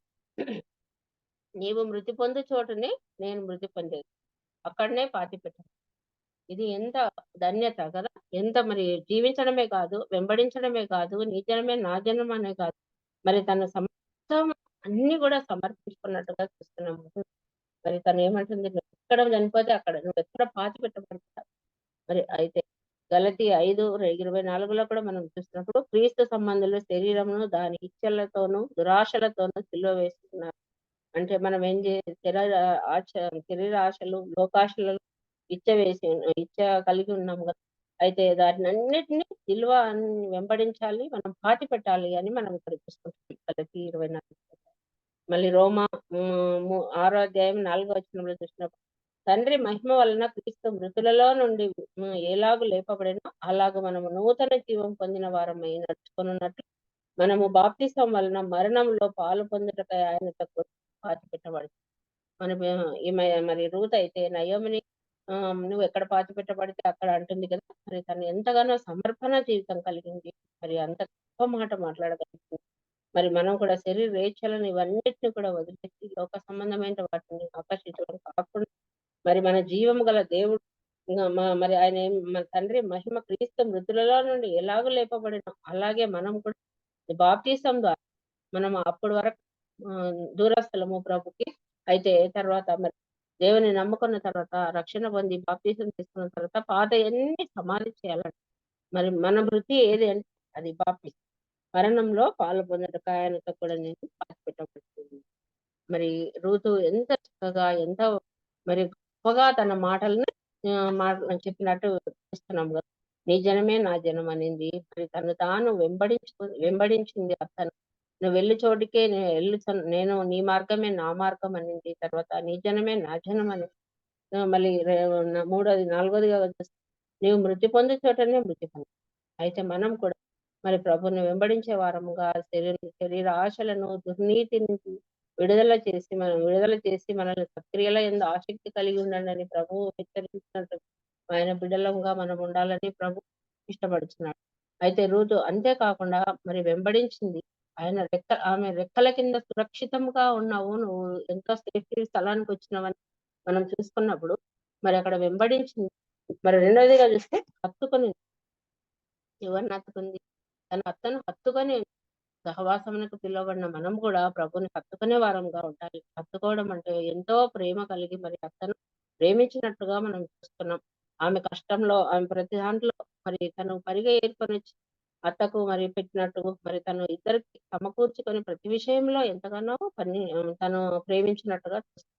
నీవు మృతి పొందు చోటనే నేను మృతి పొందేది, అక్కడనే పాతి పెట్టాను. ఇది ఎంత ధన్యత కదా! ఎంత మరి జీవించడమే కాదు, వెంబడించడమే కాదు, నీ జనమే నా జనం అనే కాదు, మరి తన సమస్తం అన్ని కూడా సమర్పించుకున్నట్టుగా చూస్తున్నాము. మరి తను ఏమంటుంది? నువ్వు ఎక్కడ చనిపోతే అక్కడ, నువ్వు ఎక్కడ పాతి పెట్టబడతావు. మరి అయితే గలతీ 5:24 కూడా మనం చూసినప్పుడు క్రీస్తు సంబంధులు శరీరమును దాని ఇచ్చలతోనూ దురాశలతోనూ సిలువ వేస్తున్నారు. అంటే మనం ఏం శరీర ఆశలు, లోకాశలు ఇచ్చ కలిగి ఉన్నాం కదా. అయితే దాటిని అన్నిటినీ సిలువ వెంబడించాలి, మనం పాతి పెట్టాలి అని మనం ఇక్కడ చూసుకుంటాం. గలతీ 24. మళ్ళీ రోమా 6:4 చూసినప్పుడు తండ్రి మహిమ వలన క్రీస్తు మృతులలో నుండి ఎలాగూ లేపబడినో అలాగూ మనము నూతన జీవం పొందిన వారమై నడుచుకున్నట్లు మనము బాప్తిసం వలన మరణంలో పాలు పొందుటకై ఆయనతో పాతి పెట్టబడుతుంది. మరి రూత్ అయితే నయోమిని నువ్వు ఎక్కడ పాతి పెట్టబడితే అక్కడ అంటుంది కదా. మరి తను ఎంతగానో సమర్పణ జీవితం కలిగింది, మరి అంత గొప్ప మాట మాట్లాడగలిగింది. మరి మనం కూడా శరీర రేచ్ఛలను ఇవన్నిటిని కూడా వదిలేసి లోక సంబంధమైన వాటిని ఆకర్షించడం కాకుండా మరి మన జీవం గల దేవుడు మరి ఆయన మన తండ్రి మహిమ క్రీస్తు మృతులలో నుండి ఎలాగో లేపబడిన అలాగే మనం కూడా బాప్తిసం ద్వారా మనం అప్పటి వరకు దూరస్థలము ప్రభుకి. అయితే తర్వాత మరి దేవుని నమ్ముకున్న తర్వాత రక్షణ పొంది బాప్తిసం తీసుకున్న తర్వాత పాత ఎన్ని సమాధి చేయాలంటే మరి మన వృత్తి ఏది అంటే అది బాప్తిసం. మరణంలో పాలు పొందటకు ఆయనతో కూడా నేను పాతి పెట్టబడుతుంది. మరి రూతు ఎంత చక్కగా ఎంత మరి గొప్పగా తన మాటలను చెప్పినట్టు చూస్తున్నాం కదా. నీ జనమే నా జనం అనింది. మరి తను తాను వెంబడించింది అతను. నువ్వు వెళ్ళి చోటికే నేను నీ మార్గమే నా మార్గం అనింది. తర్వాత నీ జనమే నా జనం అని మళ్ళీ 3వది 4వదిగా నీవు మృతి పొందే చోటనే మృతి పొంది. అయితే మనం కూడా మరి ప్రభుని వెంబడించే వారముగా శరీర ఆశలను, దుర్నీతి నుంచి విడుదల చేసి మనల్ని సక్రియల యందు ఆసక్తి కలిగి ఉండండి అని ప్రభు హెచ్చరించినట్టు ఆయన బిడ్డలంగా మనం ఉండాలని ప్రభు ఇష్టపడుతున్నాడు. అయితే రూతు అంతేకాకుండా మరి వెంబడించింది. ఆమె రెక్కల కింద సురక్షితంగా ఉన్నావు, నువ్వు ఎంతో సేఫ్టీ స్థలానికి వచ్చినావని మనం చూసుకున్నప్పుడు మరి అక్కడ వెంబడించింది. మరి 2వదిగా చూస్తే హత్తుకొని, ఎవరిని హత్తుకుంది? తన అత్తను హత్తుకొని సహవాసమునకు పిలువబడిన మనం కూడా ప్రభుని హత్తుకునే వారంగా ఉండాలి. హత్తుకోవడం అంటే ఎంతో ప్రేమ కలిగి మరి అత్తను ప్రేమించినట్టుగా మనం చూస్తున్నాం. ఆమె కష్టంలో, ఆమె ప్రతి దాంట్లో మరి తను పరిగె ఏర్కొని వచ్చి అత్తకు మరి పెట్టినట్టు మరి తను ఇద్దరికి సమకూర్చుకొని ప్రతి విషయంలో ఎంతగానో తను ప్రేమించినట్టుగా చూస్తాం.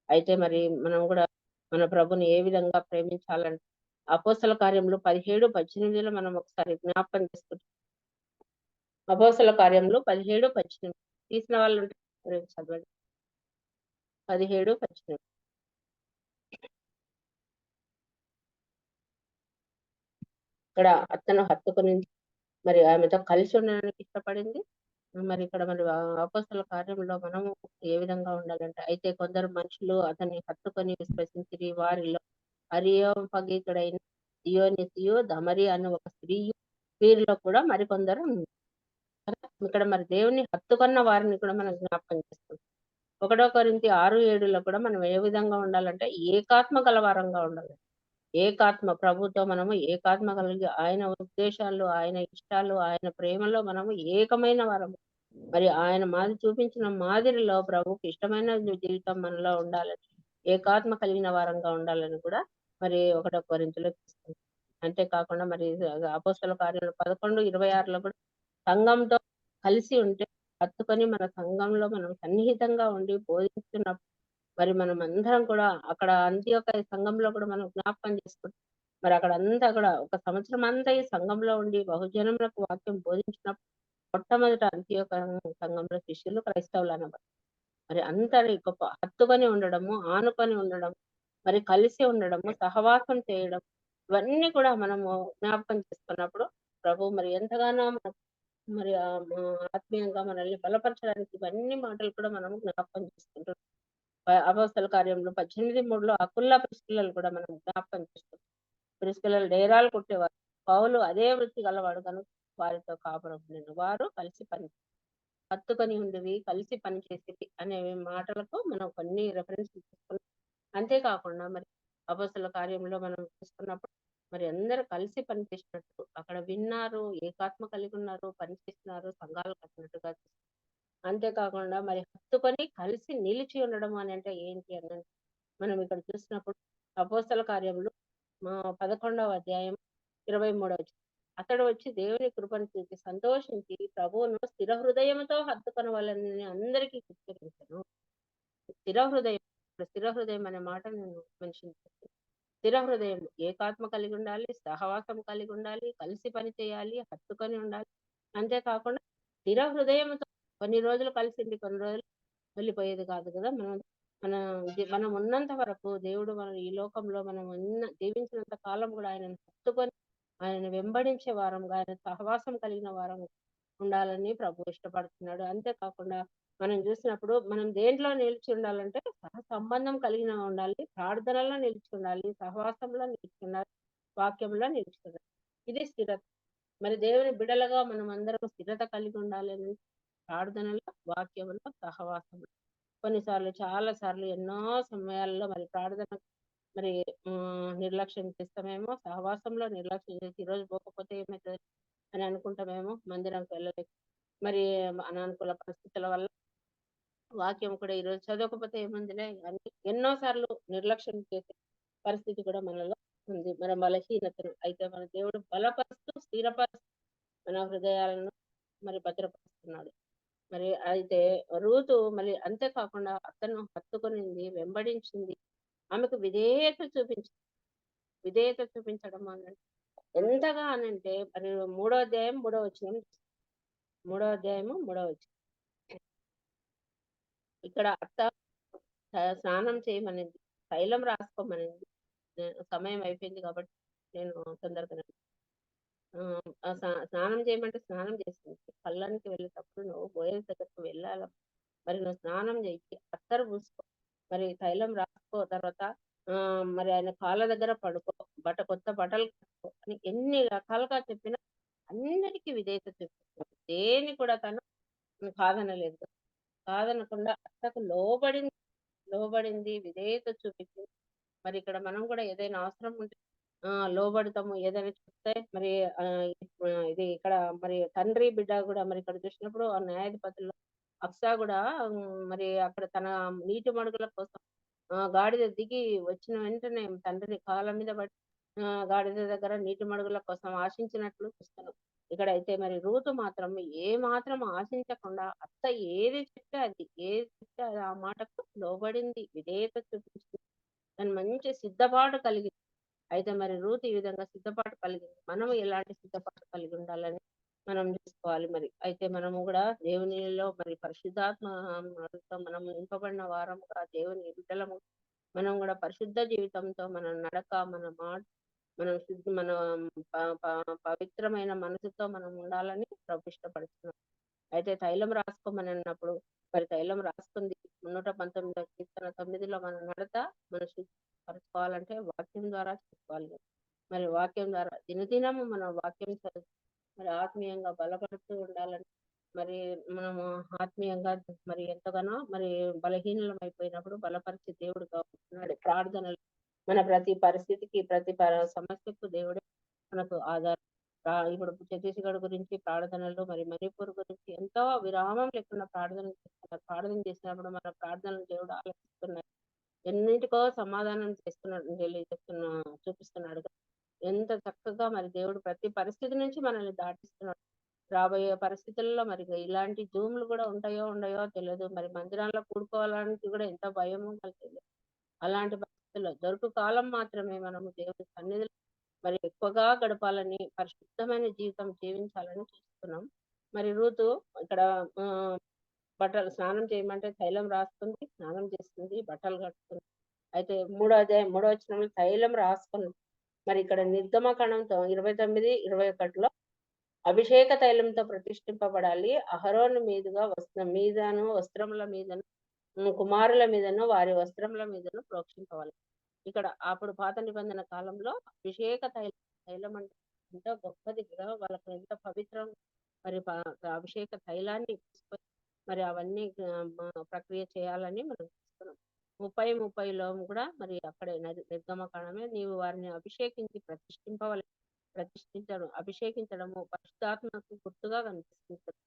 అయితే మరి మనం కూడా మన ప్రభుని ఏ విధంగా ప్రేమించాలంటే అపోస్తల కార్యములు 17:18 మనం ఒకసారి జ్ఞాపకం చేసుకుంటాం. అపోస్తల కార్యములు 17:18 తీసిన వాళ్ళు ఉంటే చదవండి. 17:18 ఇక్కడ అతను హత్తుకుని మరి ఆమెతో కలిసి ఉండడానికి ఇష్టపడింది. మరి ఇక్కడ మరి అపోస్తల కార్యంలో మనము ఏ విధంగా ఉండాలంటే, అయితే కొందరు మనుషులు అతన్ని హత్తుకొని విశ్వసించిరి. వారిలో అరియోపగీతుడైన దియోనిసియు దమరి అనే ఒక స్త్రీ, వీరిలో కూడా మరికొందరు ఉన్నారు. ఇక్కడ మరి దేవుని హత్తుకున్న వారిని కూడా మనం జ్ఞాపకం చేస్తాం. 1 కొరింథీ 6:7లో కూడా మనం ఏ విధంగా ఉండాలంటే ఏకాత్మ గలవారంగా ఉండాలి. ఏకాత్మ ప్రభుతో మనము ఏకాత్మ కలిగి ఆయన ఉద్దేశాలు, ఆయన ఇష్టాలు, ఆయన ప్రేమలో మనము ఏకమైన వారము. మరి ఆయన చూపించిన మాదిరిలో ప్రభుకి ఇష్టమైన జీవితం మనలో ఉండాలని, ఏకాత్మ కలిగిన వారంగా ఉండాలని కూడా మరి 1 కొరింథీలో చూస్తుంది. అంతేకాకుండా మరి అపోస్తల కార్యాలు 11:26లో కూడా సంఘంతో కలిసి ఉంటే హత్తుకొని మన సంఘంలో మనం సన్నిహితంగా ఉండి బోధిస్తున్నప్పుడు మరి మనం అందరం కూడా అక్కడ అంత్యోక సంఘంలో కూడా మనం జ్ఞాపకం చేసుకుంటాం. మరి అక్కడ అంతా కూడా ఒక సంవత్సరం అంతా ఈ సంఘంలో ఉండి బహుజనములకు వాక్యం బోధించినప్పుడు మొట్టమొదట అంత్యోక సంఘంలో శిష్యులు క్రైస్తవులు అన్నమాట. మరి అందరి గొప్ప హత్తుకొని ఉండడము, ఆనుకొని ఉండడం, మరి కలిసి ఉండడము, సహవాసం చేయడం, ఇవన్నీ కూడా మనము జ్ఞాపకం చేసుకున్నప్పుడు ప్రభు మరి ఎంతగానో మరి ఆత్మీయంగా మనల్ని బలపరచడానికి ఇవన్నీ మాటలు కూడా మనము జ్ఞాపకం చేసుకుంటున్నాం. అపోస్తల కార్యంలో 18:3లో అకుల్లా ప్రిస్కిల్లలు కూడా మనం జ్ఞాపకం చేసుకుంటాం. ప్రిస్కిల్లలు డేరాలు కొట్టేవారు. పౌలు అదే వృత్తి గలవాడు కనుక వారితో కాపురం ఉండెను. వారు కలిసి హత్తుకొని ఉండేవి, కలిసి పనిచేసేవి అనే మాటలకు మనం కొన్ని రెఫరెన్స్ తీసుకున్నాం. అంతేకాకుండా మరి అపోస్తల కార్యంలో మనం చూసుకున్నప్పుడు మరి అందరూ కలిసి పనిచేసినట్టు అక్కడ విన్నారు, ఏకాత్మ కలిగి ఉన్నారు, పనిచేస్తున్నారు, సంఘాలు కట్టినట్టుగా. అంతేకాకుండా మరి హత్తుకొని కలిసి నిలిచి ఉండడం అని అంటే ఏంటి అని మనం ఇక్కడ చూసినప్పుడు అపోస్తల కార్యములు 11వ అధ్యాయం 23 అతడు వచ్చి దేవుని కృపను చూసి సంతోషించి ప్రభువును స్థిర హృదయంతో హత్తుకొని వాళ్ళని అందరికీ కీర్తించాను. స్థిర హృదయం అనే మాట నేను మెన్షన్ చేస్తాను. స్థిర హృదయం ఏకాత్మ కలిగి ఉండాలి, సహవాసం కలిగి ఉండాలి, కలిసి పని చేయాలి, హత్తుకొని ఉండాలి. అంతేకాకుండా స్థిర హృదయంతో కొన్ని రోజులు కలిసింది, కొన్ని రోజులు వెళ్ళిపోయేది కాదు కదా. మనం ఉన్నంత వరకు దేవుడు మనం ఈ లోకంలో మనం జీవించినంత కాలం కూడా ఆయనను హత్తుకొని ఆయన వెంబడించే వారంగా, ఆయన సహవాసం కలిగిన వారం ఉండాలని ప్రభు ఇష్టపడుతున్నాడు. అంతేకాకుండా మనం చూసినప్పుడు మనం దేంట్లో నిలిచి ఉండాలంటే సహ సంబంధం కలిగిన ఉండాలి, ప్రార్థనలో నిలిచి ఉండాలి, సహవాసంలో నిలిచి ఉండాలి, వాక్యంలో నిలిచి ఉండాలి. ఇది స్థిరత. మరి దేవుని బిడలుగా మనం అందరం స్థిరత కలిగి ఉండాలని ప్రార్థనలో, వాక్యంలో, సహవాసంలో. కొన్నిసార్లు చాలా సార్లు ఎన్నో సమయాల్లో మరి ప్రార్థన మరి నిర్లక్ష్యం చేస్తామేమో, సహవాసంలో నిర్లక్ష్యం చేసి ఈరోజు పోకపోతే ఏమవుతుంది అని అనుకుంటామేమో, మందిరంకి వెళ్ళలేక మరి అనానుకూల పరిస్థితుల వల్ల వాక్యం కూడా ఈరోజు చదవకపోతే ఏముందిలే అని ఎన్నోసార్లు నిర్లక్ష్యం చేసే పరిస్థితి కూడా మనలో ఉంది. మన బలహీనతను అయితే మన దేవుడు బలపరుస్తూ స్థిరపరుస్తూ మన హృదయాలను మరి భద్రపరుస్తున్నాడు. మరి అయితే రూతు మరి అంతేకాకుండా అతను హత్తుకునింది, వెంబడించింది, ఆమెకు విధేయత చూపించడం అనంటే ఎంతగా అనంటే మరి 3వ అధ్యాయం 3వ వచనం, 3వ అధ్యాయము 3వ వచనం ఇక్కడ అత్త స్నానం చేయమనింది, తైలం రాసుకోమనింది. సమయం అయిపోయింది కాబట్టి నేను తొందరగా స్నానం చేయమంటే స్నానం చేసింది. కళ్ళానికి వెళ్ళేటప్పుడు నువ్వు బోయస్ దగ్గరకు వెళ్ళాలి, మరి నువ్వు స్నానం చేయి, అత్తరు పూసుకో, మరి తైలం రాసుకో, తర్వాత మరి ఆయన కాళ్ళ దగ్గర పడుకో, కొత్త బట్టలు కట్టుకో అని ఎన్ని రకాలుగా చెప్పినా అన్నిటికీ విధేయత చూపిస్తుంది. దేని కూడా తను కాదనలేదు. కాదనకుండా అత్తకు లోబడింది, విధేయత చూపించింది. మరి ఇక్కడ మనం కూడా ఏదైనా అవసరం ఉంటే లోబడతాము. ఏదైనా చెప్తే మరి ఇది ఇక్కడ మరి తండ్రి బిడ్డ కూడా మరి ఇక్కడ చూసినప్పుడు ఆ న్యాయాధిపతుల్లో అక్సా కూడా మరి అక్కడ తన నీటి మడుగుల కోసం గాడిద దిగి వచ్చిన వెంటనే తండ్రిని కాళ్ళ మీద పడి గాడిద దగ్గర నీటి మడుగుల కోసం ఆశించినట్లు చూస్తున్నాం. ఇక్కడ అయితే మరి రూతు మాత్రం ఏ మాత్రం ఆశించకుండా అత్త ఏది చెప్తే అది ఆ మాటకు లోబడింది, విధేయత చూపించింది. దాని మంచి సిద్ధపాటు కలిగింది. అయితే మరి రూత్ ఈ విధంగా సిద్ధపాటు కలిగింది. మనం ఎలాంటి సిద్ధపాటు కలిగి ఉండాలని మనం చూసుకోవాలి. మరి అయితే మనము కూడా దేవునిలో మరి పరిశుద్ధాత్మ మనం నింపబడిన వారముగా దేవుని బిడ్డలము. మనం కూడా పరిశుద్ధ జీవితంతో మన నడక, మన మాట, మనం మన పవిత్రమైన మనసుతో మనం ఉండాలని ప్రభు ఇష్టపడుతున్నాం. అయితే తైలం రాసుకోమని అన్నప్పుడు మరి తైలం రాసుకుంది. 119 కీర్తన 9లో మన నడత మనం శుద్ధిపరచుకోవాలంటే వాక్యం ద్వారా చేసుకోవాలి. మరి వాక్యం ద్వారా దినదినము మన వాక్యం మరి ఆత్మీయంగా బలపడుతూ ఉండాలని, మరి మనము ఆత్మీయంగా మరి ఎంతగానో మరి బలహీనం అయిపోయినప్పుడు బలపరిచే దేవుడుగా ఉంటున్నాడు. ప్రార్థనలు మన ప్రతి పరిస్థితికి, ప్రతి సమస్యకు దేవుడే మనకు ఆధారం. ఇప్పుడు ఛత్తీస్గఢ్ గురించి ప్రార్థనలు, మరి మణిపూర్ గురించి ఎంతో విరామం లేకుండా ప్రార్థన చేస్తున్నారు. ప్రార్థన చేసినప్పుడు మన ప్రార్థనలు దేవుడు ఆలకిస్తున్నాడు. ఎన్నింటికో సమాధానం చూపిస్తున్నాడు. ఎంత చక్కగా మరి దేవుడు ప్రతి పరిస్థితి నుంచి మనల్ని దాటిస్తున్నాడు. రాబోయే పరిస్థితుల్లో మరి ఇలాంటి జూమ్లు కూడా ఉంటాయో ఉండయో తెలియదు. మరి మందిరాల్లో కూడుకోవాలని కూడా ఎంత భయమో మనకు తెలియదు. అలాంటి పరిస్థితుల్లో దొరుకు కాలం మాత్రమే మనము దేవుడి సన్నిధిలో మరి ఎక్కువగా గడపాలని, పరిశుద్ధమైన జీవితం జీవించాలని చూస్తున్నాం. మరి రూతు ఇక్కడ బట్టలు స్నానం చేయమంటే తైలం రాసుకుంది, స్నానం చేస్తుంది, బట్టలు కట్టుకుంది. అయితే 3వ వచనంలో తైలం రాసుకుంది. మరి ఇక్కడ నిర్గమకాండంతో 29, 21లో అభిషేక తైలంతో ప్రతిష్ఠింపబడాలి. అహరోను మీదుగా వస్త్రముల మీదను కుమారుల మీదను వారి వస్త్రముల మీదను ప్రోక్షింపవాలి. ఇక్కడ అప్పుడు పాత నిబంధన కాలంలో అభిషేక తైలం అంటే ఎంతో గొప్పది కదా, వాళ్ళకి ఎంత పవిత్రం. మరి అభిషేక తైలాన్ని మరి అవన్నీ ప్రక్రియ చేయాలని మనం చూస్తున్నాం. 30:30లో కూడా మరి అక్కడే నిర్గమకాండమే, నీవు వారిని అభిషేకించి ప్రతిష్ఠించడం, అభిషేకించడము పరిశుద్ధాత్మకు గుర్తుగా కనిపిస్తుంది.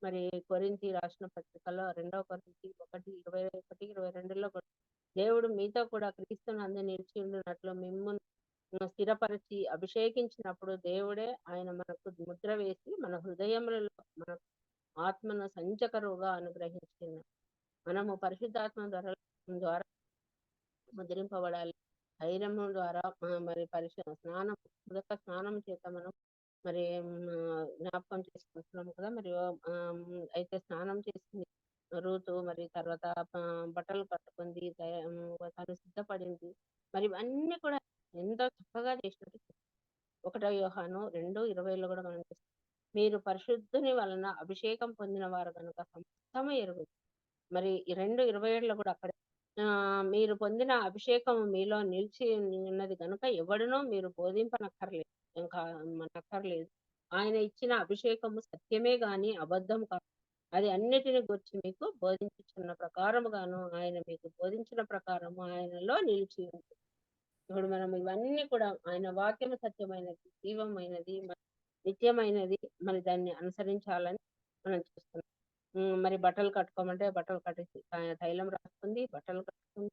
మరి కొరింథీ రాసిన పత్రికలో 2 కొరింథీ 1:21, 22లో దేవుడు మీతో కూడా క్రీస్తునందు నిలిచి ఉండినట్లు మిమ్మును స్థిరపరిచి అభిషేకించినప్పుడు దేవుడే ఆయన మనకు ముద్ర వేసి మన హృదయములలో మన ఆత్మను సంచకరువుగా అనుగ్రహించిన మనము పరిశుద్ధాత్మ ద్వారా ముద్రింపబడాలి. ధైర్యము ద్వారా మరి స్నానం చేత మనం మరి జ్ఞాపకం చేసుకుంటున్నాము కదా. మరి అయితే స్నానం చేసింది రూతు, మరి తర్వాత బట్టలు కట్టుకుంది, తను సిద్ధపడింది. మరి ఇవన్నీ కూడా ఎంతో చక్కగా చేసినట్టు 1 యోహాను 2:20లో కూడా మనం చూస్తాం. మీరు పరిశుద్ధుని వలన అభిషేకం పొందిన వారు కనుక సమస్తము ఎరుగు. మరి 2:27లో కూడా అక్కడ మీరు పొందిన అభిషేకం మీలో నిలిచి ఉన్నది కనుక ఎవడునో మీరు నక్కర్లేదు. ఆయన ఇచ్చిన అభిషేకము సత్యమే గాని అబద్ధం కాదు. అది అన్నిటిని గురించి మీకు బోధించుచున్న ప్రకారముగాను ఆయన మీకు బోధించిన ప్రకారము ఆయనలో నిలిచి ఉంది. ఇప్పుడు మనం ఇవన్నీ కూడా ఆయన వాక్యము సత్యమైనది, జీవమైనది, నిత్యమైనది. మరి దాన్ని అనుసరించాలని మనం చూస్తున్నాం. మరి బట్టలు కట్టుకోమంటే బట్టలు కట్టేసి తైలం రాసుకుంది, బట్టలు కట్టుకుంది.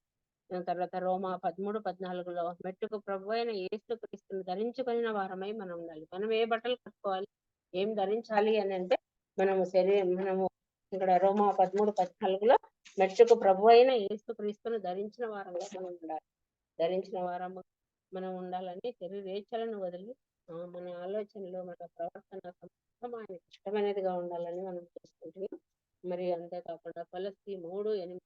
తర్వాత రోమా 13:14లో మెట్టుకు ప్రభు అయిన యేసు క్రీస్తును ధరించుకున్న వారమై మనం ఉండాలి. మనం ఏ బట్టలు కట్టుకోవాలి, ఏం ధరించాలి అని అంటే మనము ఇక్కడ రోమా 13:14లో మెట్టుకు ప్రభు అయిన యేసు క్రీస్తును ధరించిన వారంగా మనం ఉండాలి. ధరించిన వారము మనం ఉండాలని శరీరేచ్ఛలను వదిలి మన ఆలోచనలు, మన ప్రవర్తన ఆయన ఇష్టమైనదిగా ఉండాలని మనం చేసుకుంటున్నాం. మరి అంతేకాకుండా కొలస్సీ 3:8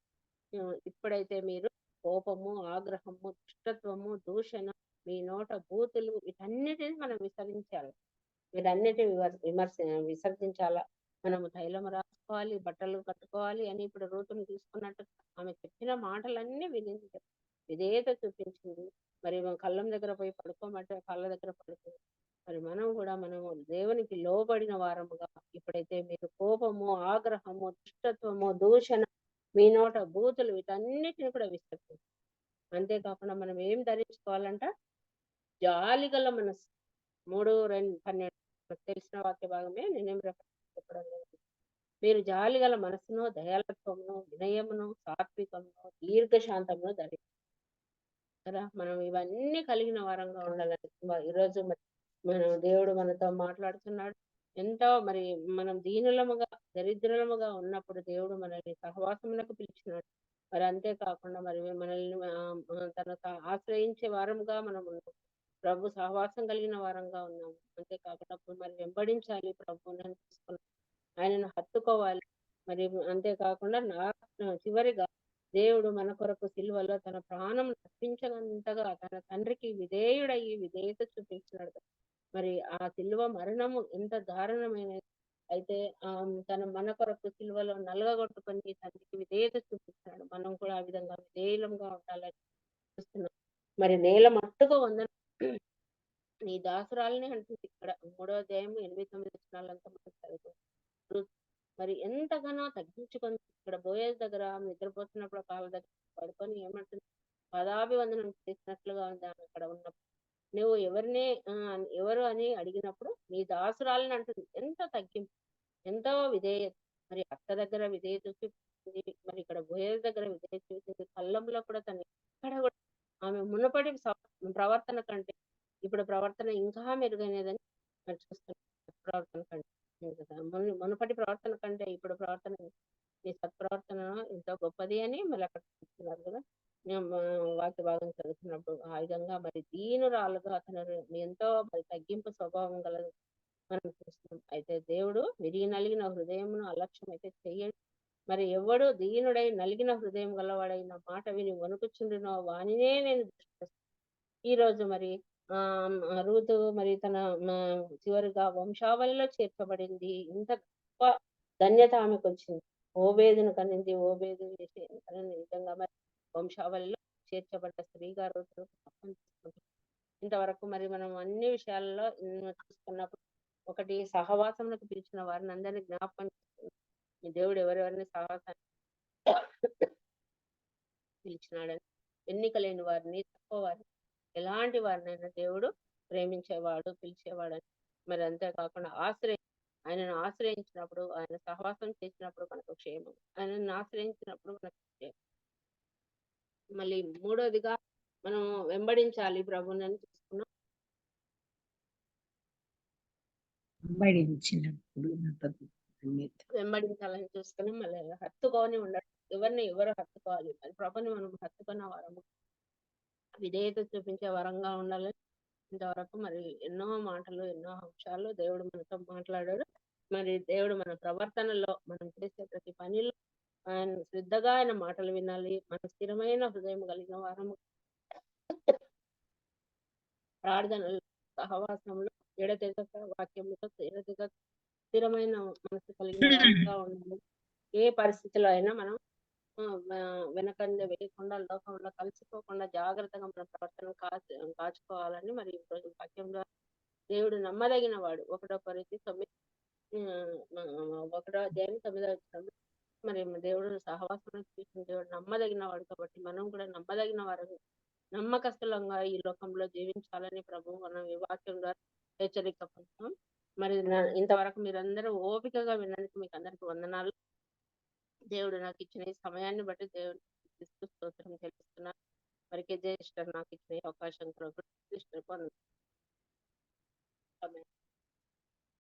ఇప్పుడైతే మీరు కోపము, ఆగ్రహము, దుష్టత్వము, దూషణ, మీ నోట బూతులు వీటన్నిటిని మనం వీటన్నిటిని విసర్జించాలా. మనము తైలం రాసుకోవాలి, బట్టలు కట్టుకోవాలి అని ఇప్పుడు రూతుని తీసుకున్నట్టు ఆమె చెప్పిన మాటలన్నీ విధేయత చూపించింది. మరి కళ్ళం దగ్గర పోయి పడుకోమంటే కళ్ళ దగ్గర పడుకుంది. మరి మనము దేవునికి లోబడిన వారముగా ఇప్పుడైతే మీరు కోపము, ఆగ్రహము, దుష్టత్వము, దూషణ, మీ నోట బూతులు వీటన్నిటిని కూడా విసర్జించాలి. అంతేకాకుండా మనం ఏం ధరించుకోవాలంట, జాలిగల మనసు. 3:12 తెలిసిన వాక్య భాగమే, నేనేం చెప్పడం లేదు. మీరు జాలిగల మనసును, దయాళత్వమును, వినయమును, సాత్వికమును, దీర్ఘశాంతమును ధరించాలి కదా. మనం ఇవన్నీ కలిగిన వారంగా ఉండాలని ఈరోజు మన దేవుడు మనతో మాట్లాడుతున్నాడు. ఎంతో మరి మనం దీనులముగా, దరిద్రులముగా ఉన్నప్పుడు దేవుడు మనల్ని సహవాసములకు పిలిచినాడు. మరి అంతేకాకుండా మరి మనల్ని తనకు ఆశ్రయించే వారముగా మనం ఉన్నాం. ప్రభు సహవాసం కలిగిన వారంగా ఉన్నాము. అంతేకాకుండా మరి వెంబడించాలి ప్రభువుని తీసుకుని ఆయనను హత్తుకోవాలి. మరి అంతేకాకుండా చివరిగా దేవుడు మన కొరకు సిలువలో తన ప్రాణం అర్పించగంతగా తన తండ్రికి విధేయుడయ్యి విధేయత చూపించినాడు. మరి ఆ సిలువ మరణము ఎంత దారుణమైనది అయితే మన కొరకు సిలువలో నలగగొట్టుకొని తండ్రికి విధేయత చూపించినాడు. మనం కూడా ఆ విధంగా విధేయులంగా ఉండాలని చూస్తున్నాం. మరి నేల మట్టుగా నీ దాసురాలని అంటుంది ఇక్కడ 3వ అధ్యాయం 8-9 వచనాలంతా మనం చదువుతాం. మరి ఎంతగానో తగ్గించుకొని ఇక్కడ బోయస్ దగ్గర నిద్రపోతున్నప్పుడు కాళ్ళ దగ్గర పడుకొని ఏమంటుంది, పదాభివందనం చేసినట్లుగా ఉంది ఆమె అక్కడ ఉన్నప్పుడు. నువ్వు ఎవరు అని అడిగినప్పుడు నీ దాసురాలని అంటుంది. ఎంత తగ్గింపు, ఎంతో విధేయత. మరి అత్త దగ్గర విధేయత చూపించింది, మరి ఇక్కడ బోయస్ దగ్గర విధేయత చూపించింది. కళ్ళంలో కూడా తను ఎక్కడ కూడా ఆమె మునుపటి ప్రవర్తన కంటే ఇప్పుడు ప్రవర్తన ఇంకా మెరుగైనదని మరి చూస్తున్నాం. ప్రవర్తన కంటే మునుపటి ప్రవర్తన కంటే ఇప్పుడు ప్రవర్తన, నీ సత్ప్రవర్తన ఎంతో గొప్పది అని మళ్ళీ అక్కడ చూస్తున్నారు కదా. వాక్య భాగం చదువుతున్నప్పుడు ఆ విధంగా మరి దీనురాలుగా అతను ఎంతో మరి తగ్గింపు స్వభావం గలదు మనం చూస్తున్నాం. అయితే దేవుడు విరిగి నలిగిన హృదయమును అలక్ష్యం అయితే చెయ్యడు. మరి ఎవడు దీనుడై నలిగిన హృదయం గలవాడైన మాట విని వణుకుచుండునో వానినే నేను దృష్టిస్తాను. ఈ రోజు మరి రూతు మరి తన చివరిగా వంశావళిలో చేర్చబడింది. ఇంత గొప్ప ధన్యత ఆమెకు వచ్చింది. ఓబేదును కనింది, ఓబేదు నిజంగా మరి వంశావళిలో చేర్చబడ్డ స్త్రీగా రూతు. ఇంతవరకు మరి మనం అన్ని విషయాలలో చూసుకున్నప్పుడు ఒకటి సహవాసములకు పిలిచిన వారిని అందరినీ జ్ఞాపకం చేసుకున్నాం. దేవుడు ఎవరెవరిని సహవాసాన్ని పిలిచినాడని, ఎన్నిక లేని వారిని, తక్కువ వారిని, ఎలాంటి వారినైనా దేవుడు ప్రేమించేవాడు, పిలిచేవాడని. మరి అంతేకాకుండా ఆయనను ఆశ్రయించినప్పుడు, ఆయన సహవాసం చేసినప్పుడు మనకు క్షేమం, ఆయనను ఆశ్రయించినప్పుడు మనకు క్షేమం. మళ్ళీ 3వదిగా మనం వెంబడించాలి ప్రభుని అని చూసుకున్నాం. వెంబడించాలని చూసుకుని మళ్ళీ హత్తుకొని ఉండడం. ఎవరు హత్తుకోవాలి, మరి ప్రభుని మనం హత్తుకున్న వారము, విధేయత చూపించే వరంగా ఉండాలని. ఇంతవరకు మరి ఎన్నో మాటలు, ఎన్నో అంశాలు దేవుడు మనతో మాట్లాడాడు. మరి దేవుడు మన ప్రవర్తనలో, మనం చేసే ప్రతి పనిలో ఆయన శ్రద్ధగా ఆయన మాటలు వినాలి. మన స్థిరమైన హృదయం కలిగిన వారము, ప్రార్థనలు, సహవాసంలో ఎడతెగక వాక్యంలో ఎడతెగక స్థిరమైన మనసు కలిగిన వారంగా ఉండాలి. ఏ పరిస్థితిలో అయినా మనం వెనకంజ వేయకుండా, లోకంలో కలిసిపోకుండా జాగ్రత్తగా మన ప్రవర్తన కాచుకోవాలని మరి ఈ రోజు వాక్యం ద్వారా దేవుడు నమ్మదగిన వాడు. 1 కొరింథీ 1వ అధ్యాయం 9వ వచనం మరి దేవుడు సహవాసం చూసిన దేవుడు నమ్మదగిన వాడు. కాబట్టి మనం కూడా నమ్మదగిన వారు, నమ్మకస్తులంగా ఈ లోకంలో జీవించాలని ప్రభు మనం ఈ వాక్యం ద్వారా హెచ్చరిక పొందుతాం. మరి ఇంతవరకు మీరందరూ ఓపికగా విన్నందుకు మీకు అందరికి వందనాలు. దేవుడు నాకు ఇచ్చిన ఈ సమయాన్ని బట్టి దేవుడు స్తోత్రం తెలుస్తున్నాను. మరి జ్యేష్ఠ నాకు ఇచ్చిన అవకాశం కొరకు